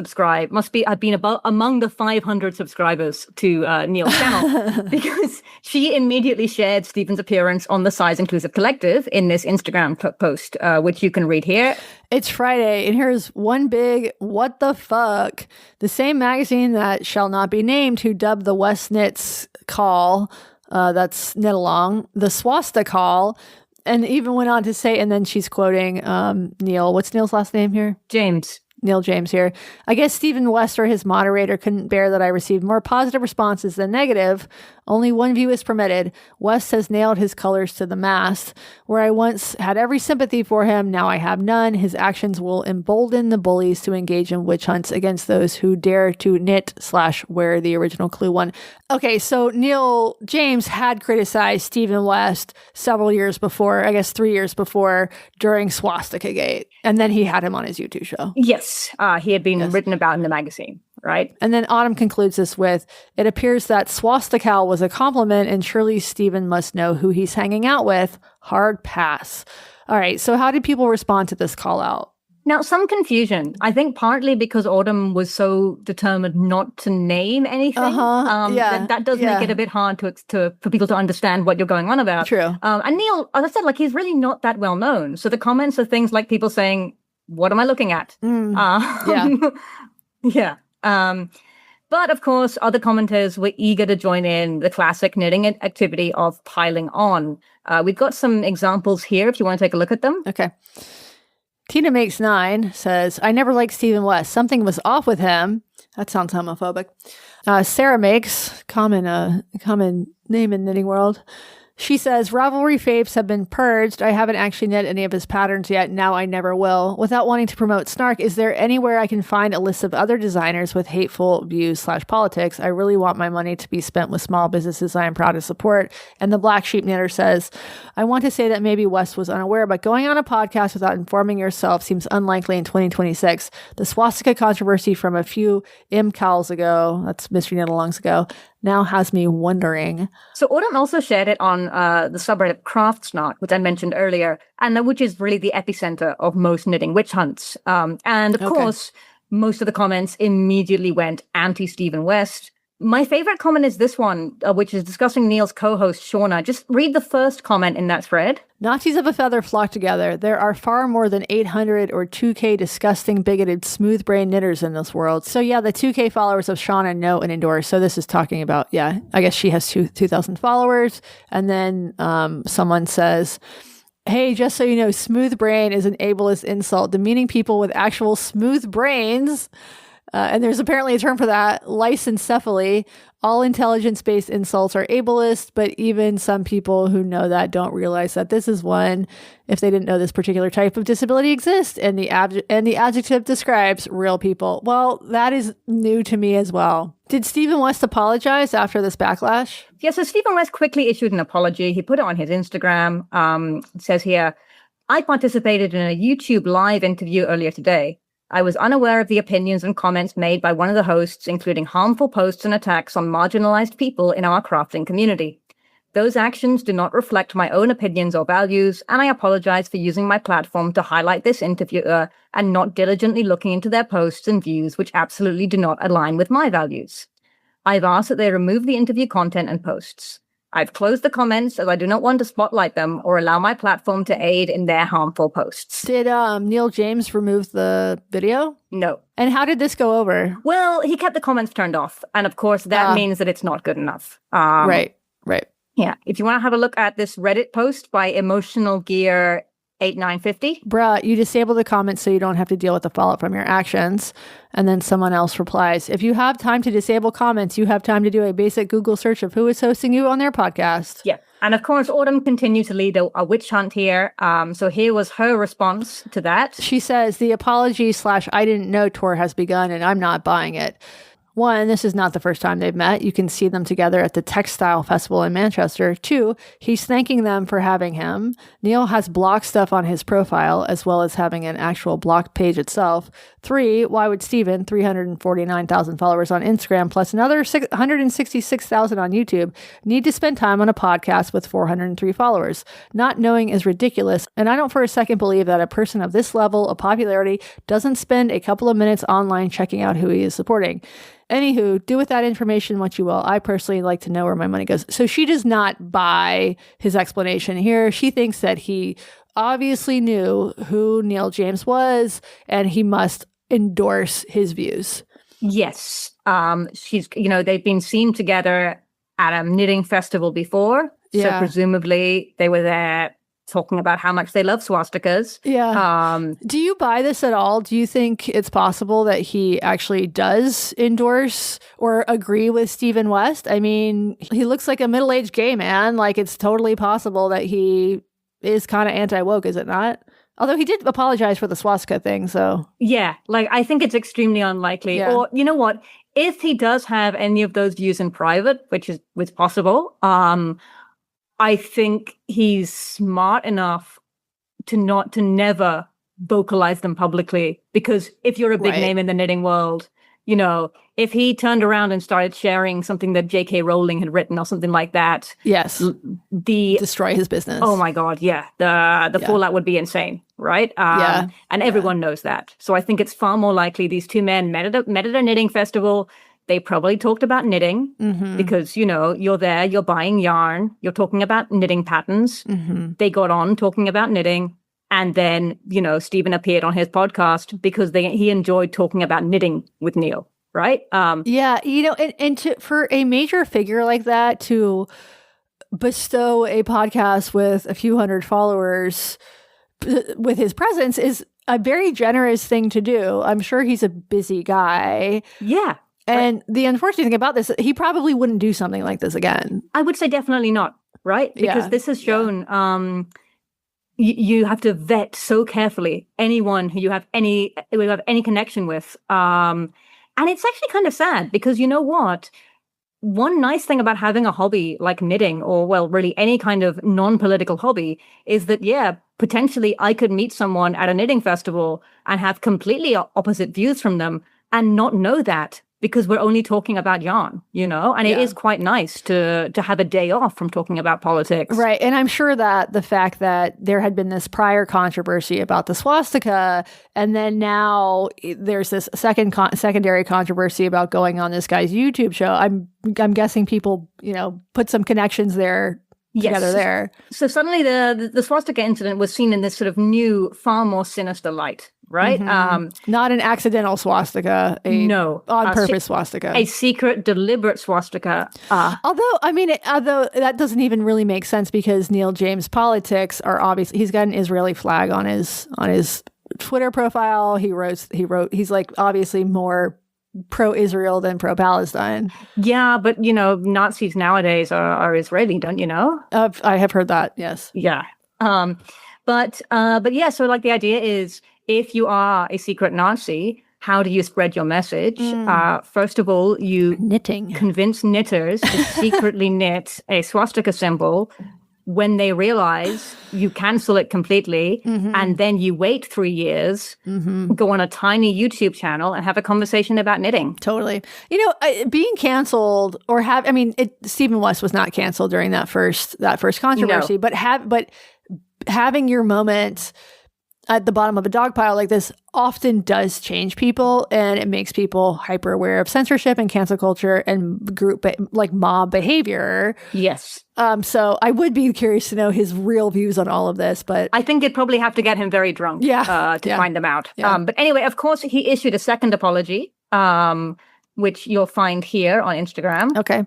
been among the 500 subscribers to Neil's channel, because she immediately shared Stephen's appearance on the Size Inclusive Collective in this Instagram post, which you can read here. It's Friday, and here's one big what the fuck. The same magazine that shall not be named, who dubbed the West Knits call, that's knit along, the swastika call, and even went on to say, and then she's quoting Neil. What's Neil's last name here? James. Neil James here. I guess Stephen West, or his moderator, couldn't bear that I received more positive responses than negative. Only one view is permitted. West has nailed his colors to the mast. Where I once had every sympathy for him, now I have none. His actions will embolden the bullies to engage in witch hunts against those who dare to knit/wear the original Clue one. Okay, so Neil James had criticized Stephen West several years before, I guess 3 years before, during Swastika Gate. And then he had him on his YouTube show. Yes, he had been written about in the magazine, right? And then Autumn concludes this with, it appears that swastika was a compliment, and surely Stephen must know who he's hanging out with. Hard pass. All right, so how did people respond to this call out? Now, some confusion. I think partly because Autumn was so determined not to name anything. That does make it a bit hard for people to understand what you're going on about. True. And Neil, as I said, he's really not that well known. So the comments are things like people saying, "What am I looking at?" Yeah. But of course, other commenters were eager to join in the classic knitting activity of piling on. We've got some examples here if you want to take a look at them. Okay. Tina Makes 9 says, I never liked Stephen West. Something was off with him. That sounds homophobic. Sarah Makes, common name in knitting world. She says, Ravelry faves have been purged. I haven't actually knit any of his patterns yet. Now I never will. Without wanting to promote snark, is there anywhere I can find a list of other designers with hateful views / politics? I really want my money to be spent with small businesses I am proud to support. And the Black Sheep Knitter says, I want to say that maybe West was unaware, but going on a podcast without informing yourself seems unlikely in 2026. The swastika controversy from a few MCALs ago, that's mystery knit alongs ago, now has me wondering. So Autumn also shared it on the subreddit Craftsnot, which I mentioned earlier, and which is really the epicenter of most knitting witch hunts. And of course, most of the comments immediately went anti-Stephen West. My favorite comment is this one, which is discussing Neil's co-host, Shauna. Just read the first comment in that thread. Nazis of a feather flock together. There are far more than 800 or 2K disgusting, bigoted, smooth-brained knitters in this world. So yeah, the 2K followers of Shauna know and endorse. So this is talking about, I guess she has 2,000 followers. And then someone says, hey, just so you know, smooth brain is an ableist insult, demeaning people with actual smooth brains. And there's apparently a term for that, lysencephaly. All intelligence-based insults are ableist, but even some people who know that don't realize that this is one if they didn't know this particular type of disability exists, and the adjective describes real people. Well, that is new to me as well. Did Stephen West apologize after this backlash? Yeah, so Stephen West quickly issued an apology. He put it on his Instagram. It says here, I participated in a YouTube live interview earlier today. I was unaware of the opinions and comments made by one of the hosts, including harmful posts and attacks on marginalized people in our crafting community. Those actions do not reflect my own opinions or values, and I apologize for using my platform to highlight this interviewer and not diligently looking into their posts and views which absolutely do not align with my values. I've asked that they remove the interview content and posts. I've closed the comments as I do not want to spotlight them or allow my platform to aid in their harmful posts. Did Neil James remove the video? No. And how did this go over? Well, he kept the comments turned off. And of course, that means that it's not good enough. Right. Yeah. If you want to have a look at this Reddit post by Emotional Gear 8950. Bruh, you disable the comments so you don't have to deal with the fallout from your actions. And then someone else replies, if you have time to disable comments, you have time to do a basic Google search of who is hosting you on their podcast. Yeah. And of course, Autumn continued to lead a witch hunt here. So here was her response to that. She says, the apology / I didn't know tour has begun and I'm not buying it. One, this is not the first time they've met. You can see them together at the Textile Festival in Manchester. Two, he's thanking them for having him. Neil has block stuff on his profile, as well as having an actual block page itself. Three, why would Stephen, 349,000 followers on Instagram, plus another 166,000 on YouTube, need to spend time on a podcast with 403 followers? Not knowing is ridiculous, and I don't for a second believe that a person of this level of popularity doesn't spend a couple of minutes online checking out who he is supporting. Anywho, do with that information what you will. I personally like to know where my money goes. So she does not buy his explanation here. She thinks that he obviously knew who Neil James was and he must endorse his views. Yes. They've been seen together at a knitting festival before. Yeah. So presumably they were there talking about how much they love swastikas. Yeah. Do you buy this at all? Do you think it's possible that he actually does endorse or agree with Stephen West? I mean, he looks like a middle-aged gay man. Like, it's totally possible that he is kind of anti-woke, is it not? Although he did apologize for the swastika thing, so... Yeah, I think it's extremely unlikely. Yeah. Or, you know what? If he does have any of those views in private, which is possible, I think he's smart enough to never vocalize them publicly, because if you're a big name in the knitting world, if he turned around and started sharing something that J.K. Rowling had written or something like that, yes, destroy his business. Oh my God, yeah, the fallout would be insane, right? And everyone knows that. So I think it's far more likely these two men met at a knitting festival. They probably talked about knitting because, you're there, you're buying yarn, you're talking about knitting patterns. Mm-hmm. They got on talking about knitting. And then, Stephen appeared on his podcast because he enjoyed talking about knitting with Neil, right? For a major figure like that to bestow a podcast with a few hundred followers with his presence is a very generous thing to do. I'm sure he's a busy guy. Yeah. And the unfortunate thing about this, he probably wouldn't do something like this again. I would say definitely not, right? Because this has shown you have to vet so carefully anyone who you have any connection with. And it's actually kind of sad because you know what? One nice thing about having a hobby like knitting or, well, really any kind of non-political hobby is that, potentially I could meet someone at a knitting festival and have completely opposite views from them and not know that because we're only talking about yarn, and it is quite nice to have a day off from talking about politics. Right. And I'm sure that the fact that there had been this prior controversy about the swastika, and then now there's this secondary controversy about going on this guy's YouTube show, I'm guessing people, put some connections there. Together there. So suddenly the swastika incident was seen in this sort of new, far more sinister light, right? Not an accidental swastika, on purpose swastika. A secret, deliberate swastika. Although that doesn't even really make sense because Neil James' politics are obviously, he's got an Israeli flag on his Twitter profile. He's like obviously more pro-Israel than pro-Palestine. Yeah, but Nazis nowadays are Israeli, don't you know? I have heard that. Yes. Yeah. But yeah. So like the idea is, if you are a secret Nazi, how do you spread your message? First of all, you convince knitters to secretly knit a swastika symbol. When they realize, you cancel it completely, and then you wait 3 years, go on a tiny YouTube channel and have a conversation about knitting. Totally. Being canceled Stephen West was not canceled during that first controversy, but having your moment at the bottom of a dog pile like this often does change people, and it makes people hyper aware of censorship and cancel culture and group mob behavior. Yes. So I would be curious to know his real views on all of this, but I think it'd probably have to get him very drunk to find them out. Yeah. But anyway, of course, he issued a second apology, which you'll find here on Instagram. Okay.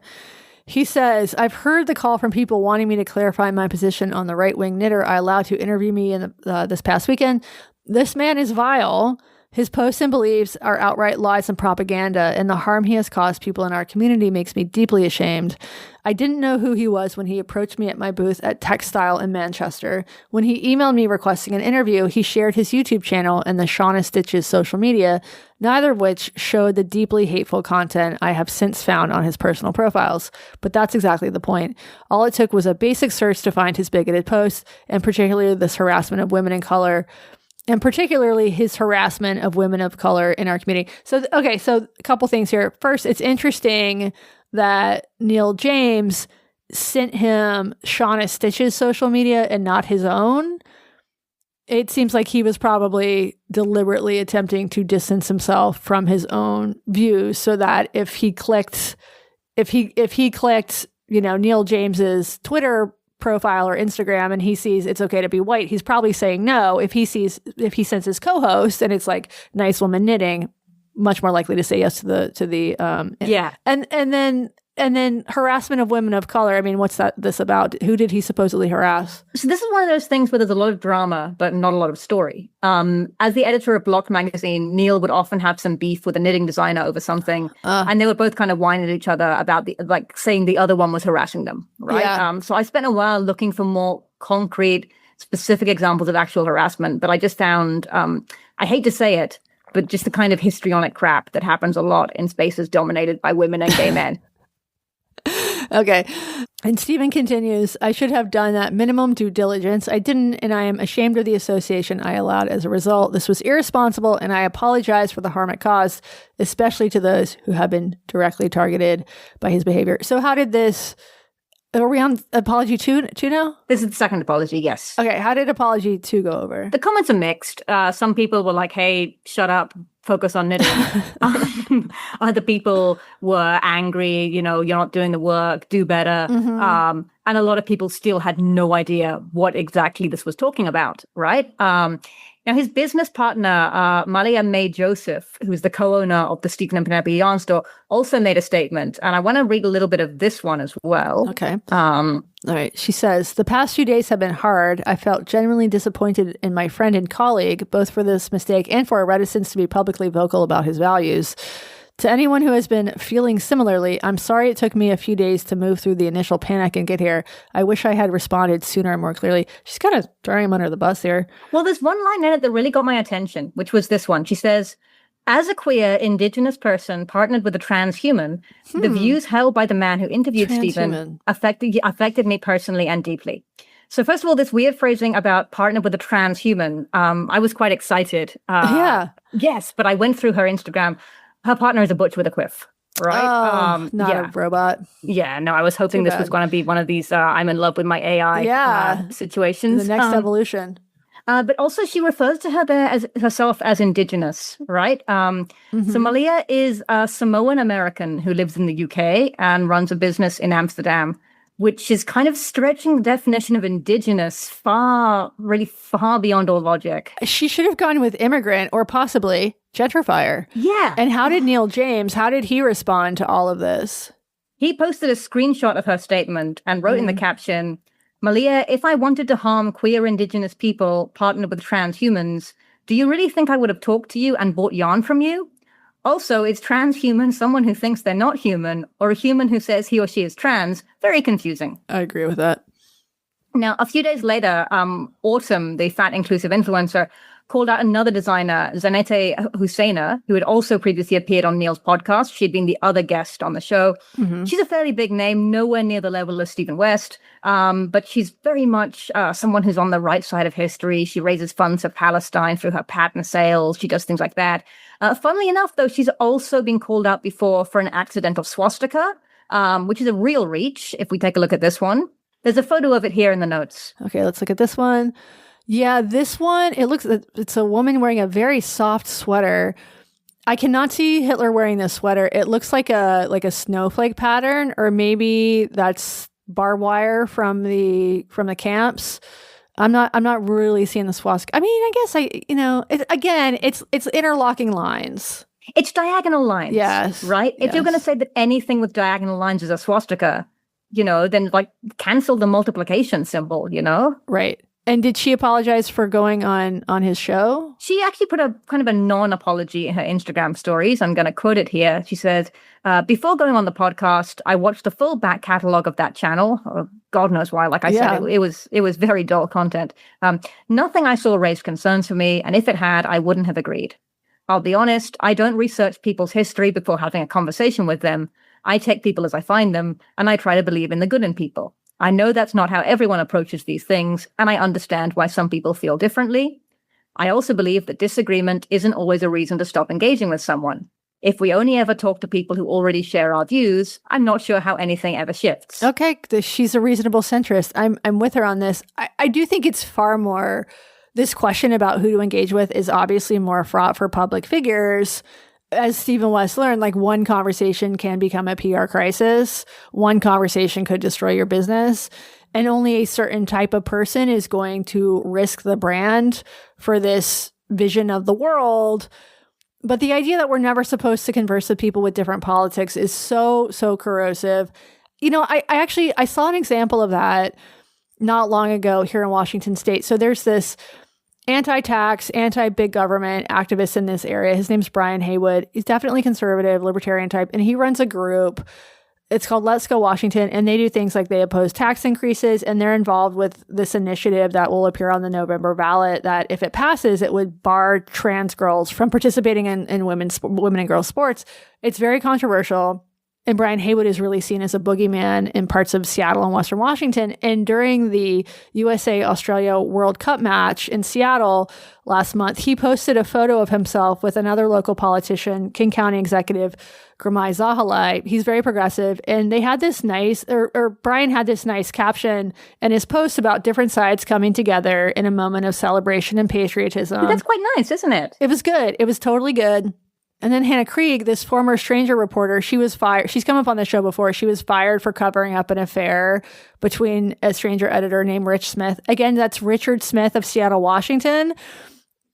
He says, I've heard the call from people wanting me to clarify my position on the right-wing knitter I allowed to interview me in this past weekend. This man is vile. His posts and beliefs are outright lies and propaganda, and the harm he has caused people in our community makes me deeply ashamed. I didn't know who he was when he approached me at my booth at Textile in Manchester. When he emailed me requesting an interview, he shared his YouTube channel and the Shauna Stitches social media, neither of which showed the deeply hateful content I have since found on his personal profiles. But that's exactly the point. All it took was a basic search to find his bigoted posts, and particularly this harassment of women in color, and particularly his harassment of women of color in our community. So a couple things here. First, it's interesting that Neil James sent him Shauna Stitch's social media and not his own. It seems like he was probably deliberately attempting to distance himself from his own views, so that if he clicked, Neil James's Twitter profile or Instagram and he sees it's okay to be white, he's probably saying no. If he sends his co-host and it's like nice woman knitting, much more likely to say yes to the and then harassment of women of color. I mean, what's this about? Who did he supposedly harass? So this is one of those things where there's a lot of drama, but not a lot of story. As the editor of Blocked magazine, Neil would often have some beef with a knitting designer over something, and they would both kind of whine at each other about saying the other one was harassing them, right? Yeah. So I spent a while looking for more concrete, specific examples of actual harassment, but I just found, I hate to say it, but just the kind of histrionic crap that happens a lot in spaces dominated by women and gay men. Okay. And Stephen continues, I should have done that minimum due diligence. I didn't, and I am ashamed of the association I allowed as a result. This was irresponsible, and I apologize for the harm it caused, especially to those who have been directly targeted by his behavior. So how did this... Are we on apology 2 now? This is the second apology, yes. Okay, how did apology 2 go over? The comments are mixed. Some people were like, hey, shut up, focus on knitting. Other people were angry, you're not doing the work, do better. Mm-hmm. And a lot of people still had no idea what exactly this was talking about, right? Now, his business partner, Malia May Joseph, who's the co-owner of the Stephen and Penelope Yarn Store, also made a statement. And I want to read a little bit of this one as well. Okay. All right. She says, the past few days have been hard. I felt genuinely disappointed in my friend and colleague, both for this mistake and for a reticence to be publicly vocal about his values. To anyone who has been feeling similarly, I'm sorry it took me a few days to move through the initial panic and get here. I wish I had responded sooner and more clearly. She's kind of throwing him under the bus here. Well, there's one line in it that really got my attention, which was this one. She says, as a queer indigenous person partnered with a transhuman, the views held by the man who interviewed Stephen affected me personally and deeply. So first of all, this weird phrasing about partnered with a transhuman, I was quite excited. Yeah. Yes, but I went through her Instagram. Her partner is a butch with a quiff, right? Not a robot. Yeah, no, I was hoping this was going to be one of these I'm in love with my AI situations. The next evolution. But also she refers to herself as indigenous, right? So Malia is a Samoan American who lives in the UK and runs a business in Amsterdam, which is kind of stretching the definition of indigenous really far beyond all logic. She should have gone with immigrant or possibly gentrifier. Yeah. And how did Neil James, how did he respond to all of this? He posted a screenshot of her statement and wrote in the caption, Malia, if I wanted to harm queer indigenous people partnered with transhumans, do you really think I would have talked to you and bought yarn from you? Also, is transhuman someone who thinks they're not human or a human who says he or she is trans? Very confusing. I agree with that. Now, a few days later, Autumn, the fat inclusive influencer, called out another designer, Zanete Husseina, who had also previously appeared on Neil's podcast. She'd been the other guest on the show. She's a fairly big name, nowhere near the level of Stephen West, but she's very much someone who's on the right side of history. She raises funds for Palestine through her patent sales. She does things like that. Funnily enough, though, she's also been called out before for an accidental swastika, which is a real reach, if we take a look at this one. There's a photo of it here in the notes. Okay, let's look at this one. Yeah, this one, it's a woman wearing a very soft sweater. I cannot see Hitler wearing this sweater. It looks like a snowflake pattern, or maybe that's barbed wire from the camps. I'm not really seeing the swastika. I mean, I guess it's interlocking lines. It's diagonal lines. Yes. Right? If you're going to say that anything with diagonal lines is a swastika, then cancel the multiplication symbol, Right. And did she apologize for going on his show? She actually put a kind of a non-apology in her Instagram stories. I'm going to quote it here. She said, before going on the podcast, I watched the full back catalog of that channel. God knows why. Like I said, it was very dull content. Nothing I saw raised concerns for me. And if it had, I wouldn't have agreed. I'll be honest, I don't research people's history before having a conversation with them. I take people as I find them, and I try to believe in the good in people. I know that's not how everyone approaches these things, and I understand why some people feel differently. I also believe that disagreement isn't always a reason to stop engaging with someone. If we only ever talk to people who already share our views, I'm not sure how anything ever shifts. Okay, she's a reasonable centrist. I'm with her on this. I do think it's far more, this question about who to engage with is obviously more fraught for public figures. As Stephen West learned, one conversation can become a PR crisis. One conversation could destroy your business. And only a certain type of person is going to risk the brand for this vision of the world. But the idea that we're never supposed to converse with people with different politics is so corrosive. I saw an example of that not long ago here in Washington State. So there's this anti-tax, anti-big government activist in this area. His name's Brian Haywood. He's definitely conservative, libertarian type, and he runs a group. It's called Let's Go Washington, and they do things like they oppose tax increases, and they're involved with this initiative that will appear on the November ballot that if it passes, it would bar trans girls from participating in women and girls sports. It's very controversial. And Brian Haywood is really seen as a boogeyman in parts of Seattle and Western Washington. And during the USA-Australia World Cup match in Seattle last month, he posted a photo of himself with another local politician, King County Executive Gramai Zahalai. He's very progressive. And they had this Brian had this nice caption in his post about different sides coming together in a moment of celebration and patriotism. That's quite nice, isn't it? It was good. It was totally good. And then Hannah Krieg, this former Stranger reporter, she was fired. She's come up on the show before. She was fired for covering up an affair between a Stranger editor named Rich Smith. Again, that's Richard Smith of Seattle, Washington.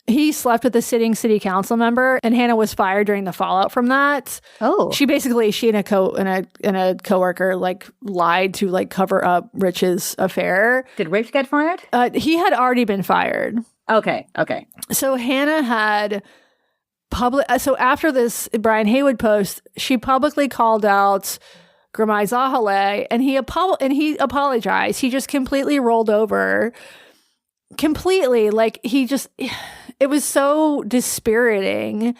He slept with a sitting city council member, and Hannah was fired during the fallout from that. Oh, she and a coworker lied to cover up Rich's affair. Did Rich get fired? He had already been fired. Okay. So Hannah had So after this Brian Haywood post, she publicly called out Gramai Zahale, and he apologized. He just completely rolled over. Completely. Like, it was so dispiriting.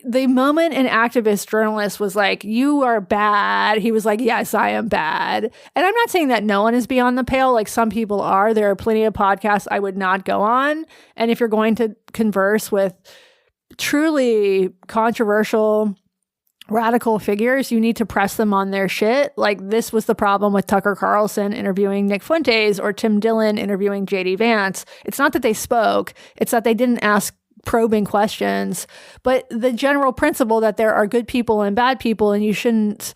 The moment an activist journalist was like, "You are bad," he was like, "Yes, I am bad." And I'm not saying that no one is beyond the pale. Like, some people are. There are plenty of podcasts I would not go on. And if you're going to converse with truly controversial, radical figures, you need to press them on their shit. Like, this was the problem with Tucker Carlson interviewing Nick Fuentes or Tim Dillon interviewing JD Vance. It's not that they spoke, it's that they didn't ask probing questions. But the general principle that there are good people and bad people, and you shouldn't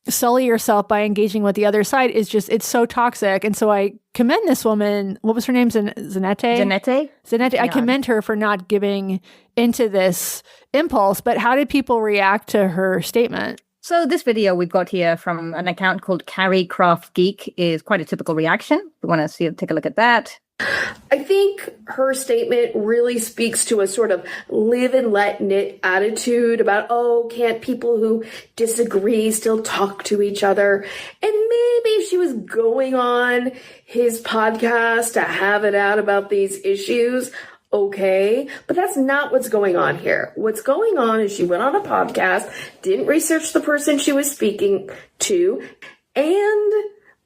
sully yourself by engaging with the other side, is just, it's so toxic. And so I commend this woman. What was her name? Zanette? Yeah. I commend her for not giving into this impulse. But how did people react to her statement? So this video we've got here from an account called Carrie Craft Geek is quite a typical reaction. We want to take a look at that. I think her statement really speaks to a sort of live and let knit attitude about, oh, can't people who disagree still talk to each other? And maybe she was going on his podcast to have it out about these issues. Okay, but that's not what's going on here. What's going on is she went on a podcast, didn't research the person she was speaking to, and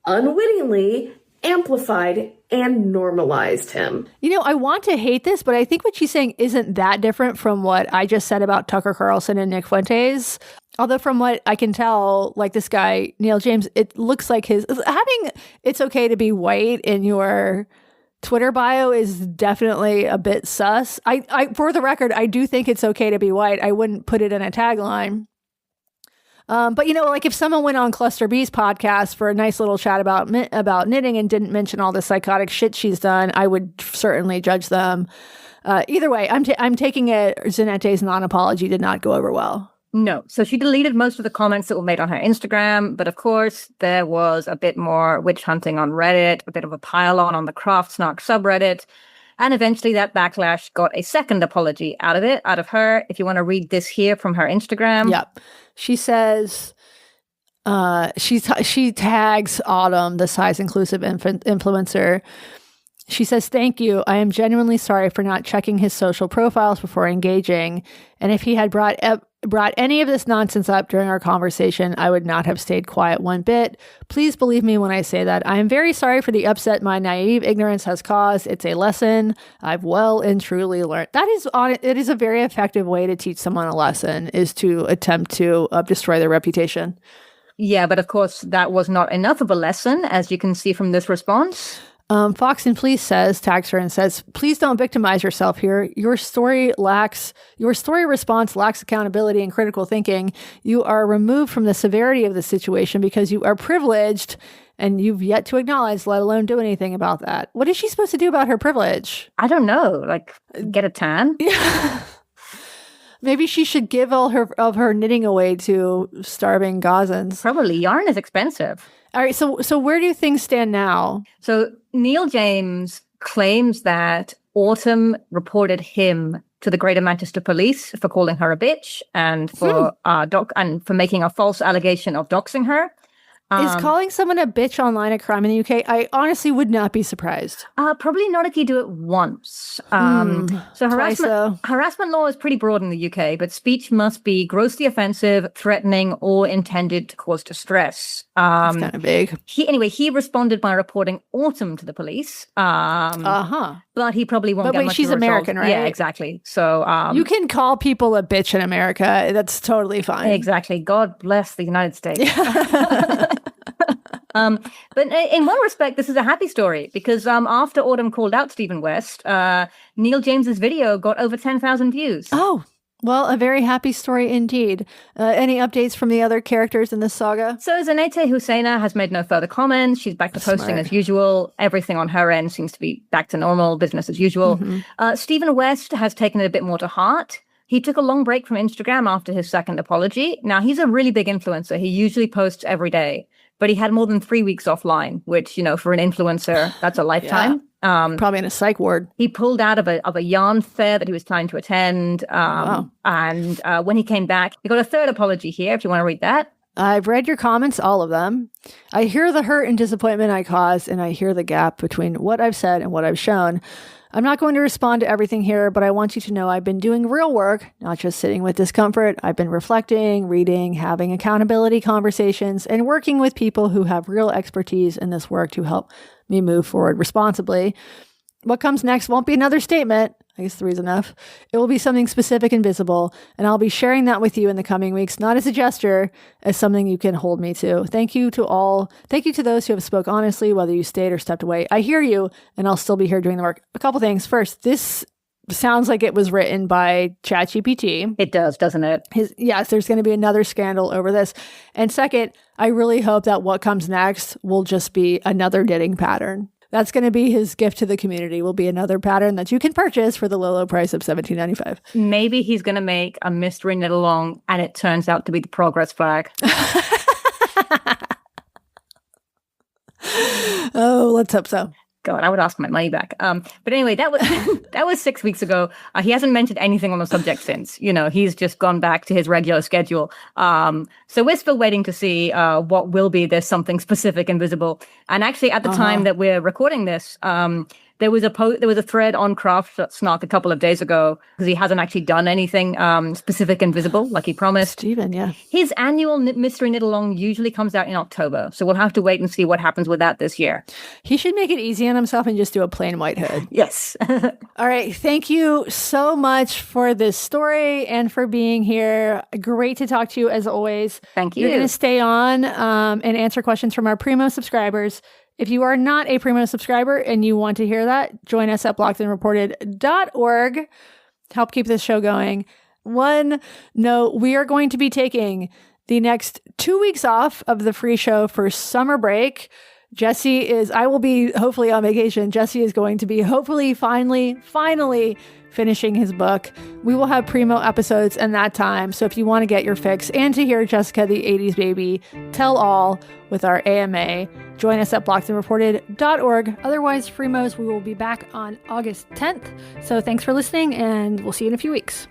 unwittingly amplified and normalized him. You know, I want to hate this, but I think what she's saying isn't that different from what I just said about Tucker Carlson and Nick Fuentes. Although from what I can tell, like this guy, Neil James, it looks like having "it's okay to be white" in your Twitter bio is definitely a bit sus. I for the record, I do think it's okay to be white. I wouldn't put it in a tagline. But, you know, like if someone went on Cluster B's podcast for a nice little chat about knitting and didn't mention all the psychotic shit she's done, I would certainly judge them. Either way, I'm taking it Zanette's non-apology did not go over well. No. So she deleted most of the comments that were made on her Instagram. But of course, there was a bit more witch hunting on Reddit, a bit of a pile-on the Craft Snark subreddit. And eventually that backlash got a second apology out of her. If you want to read this here from her Instagram. Yep. She says, she tags Autumn, the size inclusive influencer. She says, "Thank you. I am genuinely sorry for not checking his social profiles before engaging. And if he had brought any of this nonsense up during our conversation, I would not have stayed quiet one bit. Please believe me when I say that. I am very sorry for the upset my naive ignorance has caused. It's a lesson I've well and truly learned." It is a very effective way to teach someone a lesson, is to attempt to destroy their reputation. Yeah, but of course, that was not enough of a lesson, as you can see from this response. Fox and Please tags her and says, "Please don't victimize yourself here. Your story response lacks accountability and critical thinking. You are removed from the severity of the situation because you are privileged and you've yet to acknowledge, let alone do anything about that." What is she supposed to do about her privilege? I don't know, like get a tan? Yeah. Maybe she should give all of her knitting away to starving Gazans. Probably. Yarn is expensive. All right, so where do things stand now? So Neil James claims that Autumn reported him to the Greater Manchester Police for calling her a bitch and for for making a false allegation of doxing her. Is calling someone a bitch online a crime in the UK? I honestly would not be surprised. Probably not if you do it once. So harassment law is pretty broad in the UK, but speech must be grossly offensive, threatening, or intended to cause distress. It's kind of big. He responded by reporting Autumn to the police. But he probably won't get much she's of a American, result. right? Yeah, exactly. So you can call people a bitch in America. That's totally fine. Exactly. God bless the United States. But in one respect, this is a happy story because after Autumn called out Stephen West, Neil James's video got over 10,000 views. Oh, well, a very happy story indeed. Any updates from the other characters in this saga? So Zanette Husseina has made no further comments. She's back to posting as usual. Everything on her end seems to be back to normal, business as usual. Mm-hmm. Stephen West has taken it a bit more to heart. He took a long break from Instagram after his second apology. Now, he's a really big influencer. He usually posts every day. But he had more than 3 weeks offline, which, for an influencer, that's a lifetime. Probably in a psych ward. He pulled out of a yarn fair that he was trying to attend. Wow. And when he came back, he got a third apology here, if you want to read that. I've read your comments, all of them. I hear the hurt and disappointment I caused, and I hear the gap between what I've said and what I've shown. I'm not going to respond to everything here, but I want you to know I've been doing real work, not just sitting with discomfort. I've been reflecting, reading, having accountability conversations, and working with people who have real expertise in this work to help me move forward responsibly. What comes next won't be another statement. I guess 3 is enough. It will be something specific and visible, and I'll be sharing that with you in the coming weeks, not as a gesture, as something you can hold me to. Thank you to all. Thank you to those who have spoke honestly, whether you stayed or stepped away. I hear you, and I'll still be here doing the work. A couple things. First, this sounds like it was written by ChatGPT. It does, doesn't it? Yes, there's going to be another scandal over this. And second, I really hope that what comes next will just be another knitting pattern. That's going to be his gift to the community, will be another pattern that you can purchase for the low, low price of $17.95. Maybe he's going to make a mystery knit along and it turns out to be the progress flag. Oh, let's hope so. God, I would ask my money back. But anyway, that was 6 weeks ago. He hasn't mentioned anything on the subject since. He's just gone back to his regular schedule. So we're still waiting to see what will be. There's something specific and visible. And actually, at the time that we're recording this, there was a thread on Craft Snark a couple of days ago because he hasn't actually done anything specific and visible like he promised. Steven, yeah. His annual mystery knit along usually comes out in October, so we'll have to wait and see what happens with that this year. He should make it easy on himself and just do a plain white hood. Yes. All right. Thank you so much for this story and for being here. Great to talk to you as always. Thank you. You're going to stay on and answer questions from our Primo subscribers. If you are not a Primo subscriber and you want to hear that, join us at blockedandreported.org to help keep this show going. One note, we are going to be taking the next 2 weeks off of the free show for summer break. I will be hopefully on vacation. Jesse is going to be hopefully finally finishing his book. We will have Primo episodes in that time. So if you want to get your fix and to hear Jessica, the 80s baby, tell all with our AMA, join us at blockedandreported.org. Otherwise, Primos, we will be back on August 10th. So thanks for listening, and we'll see you in a few weeks.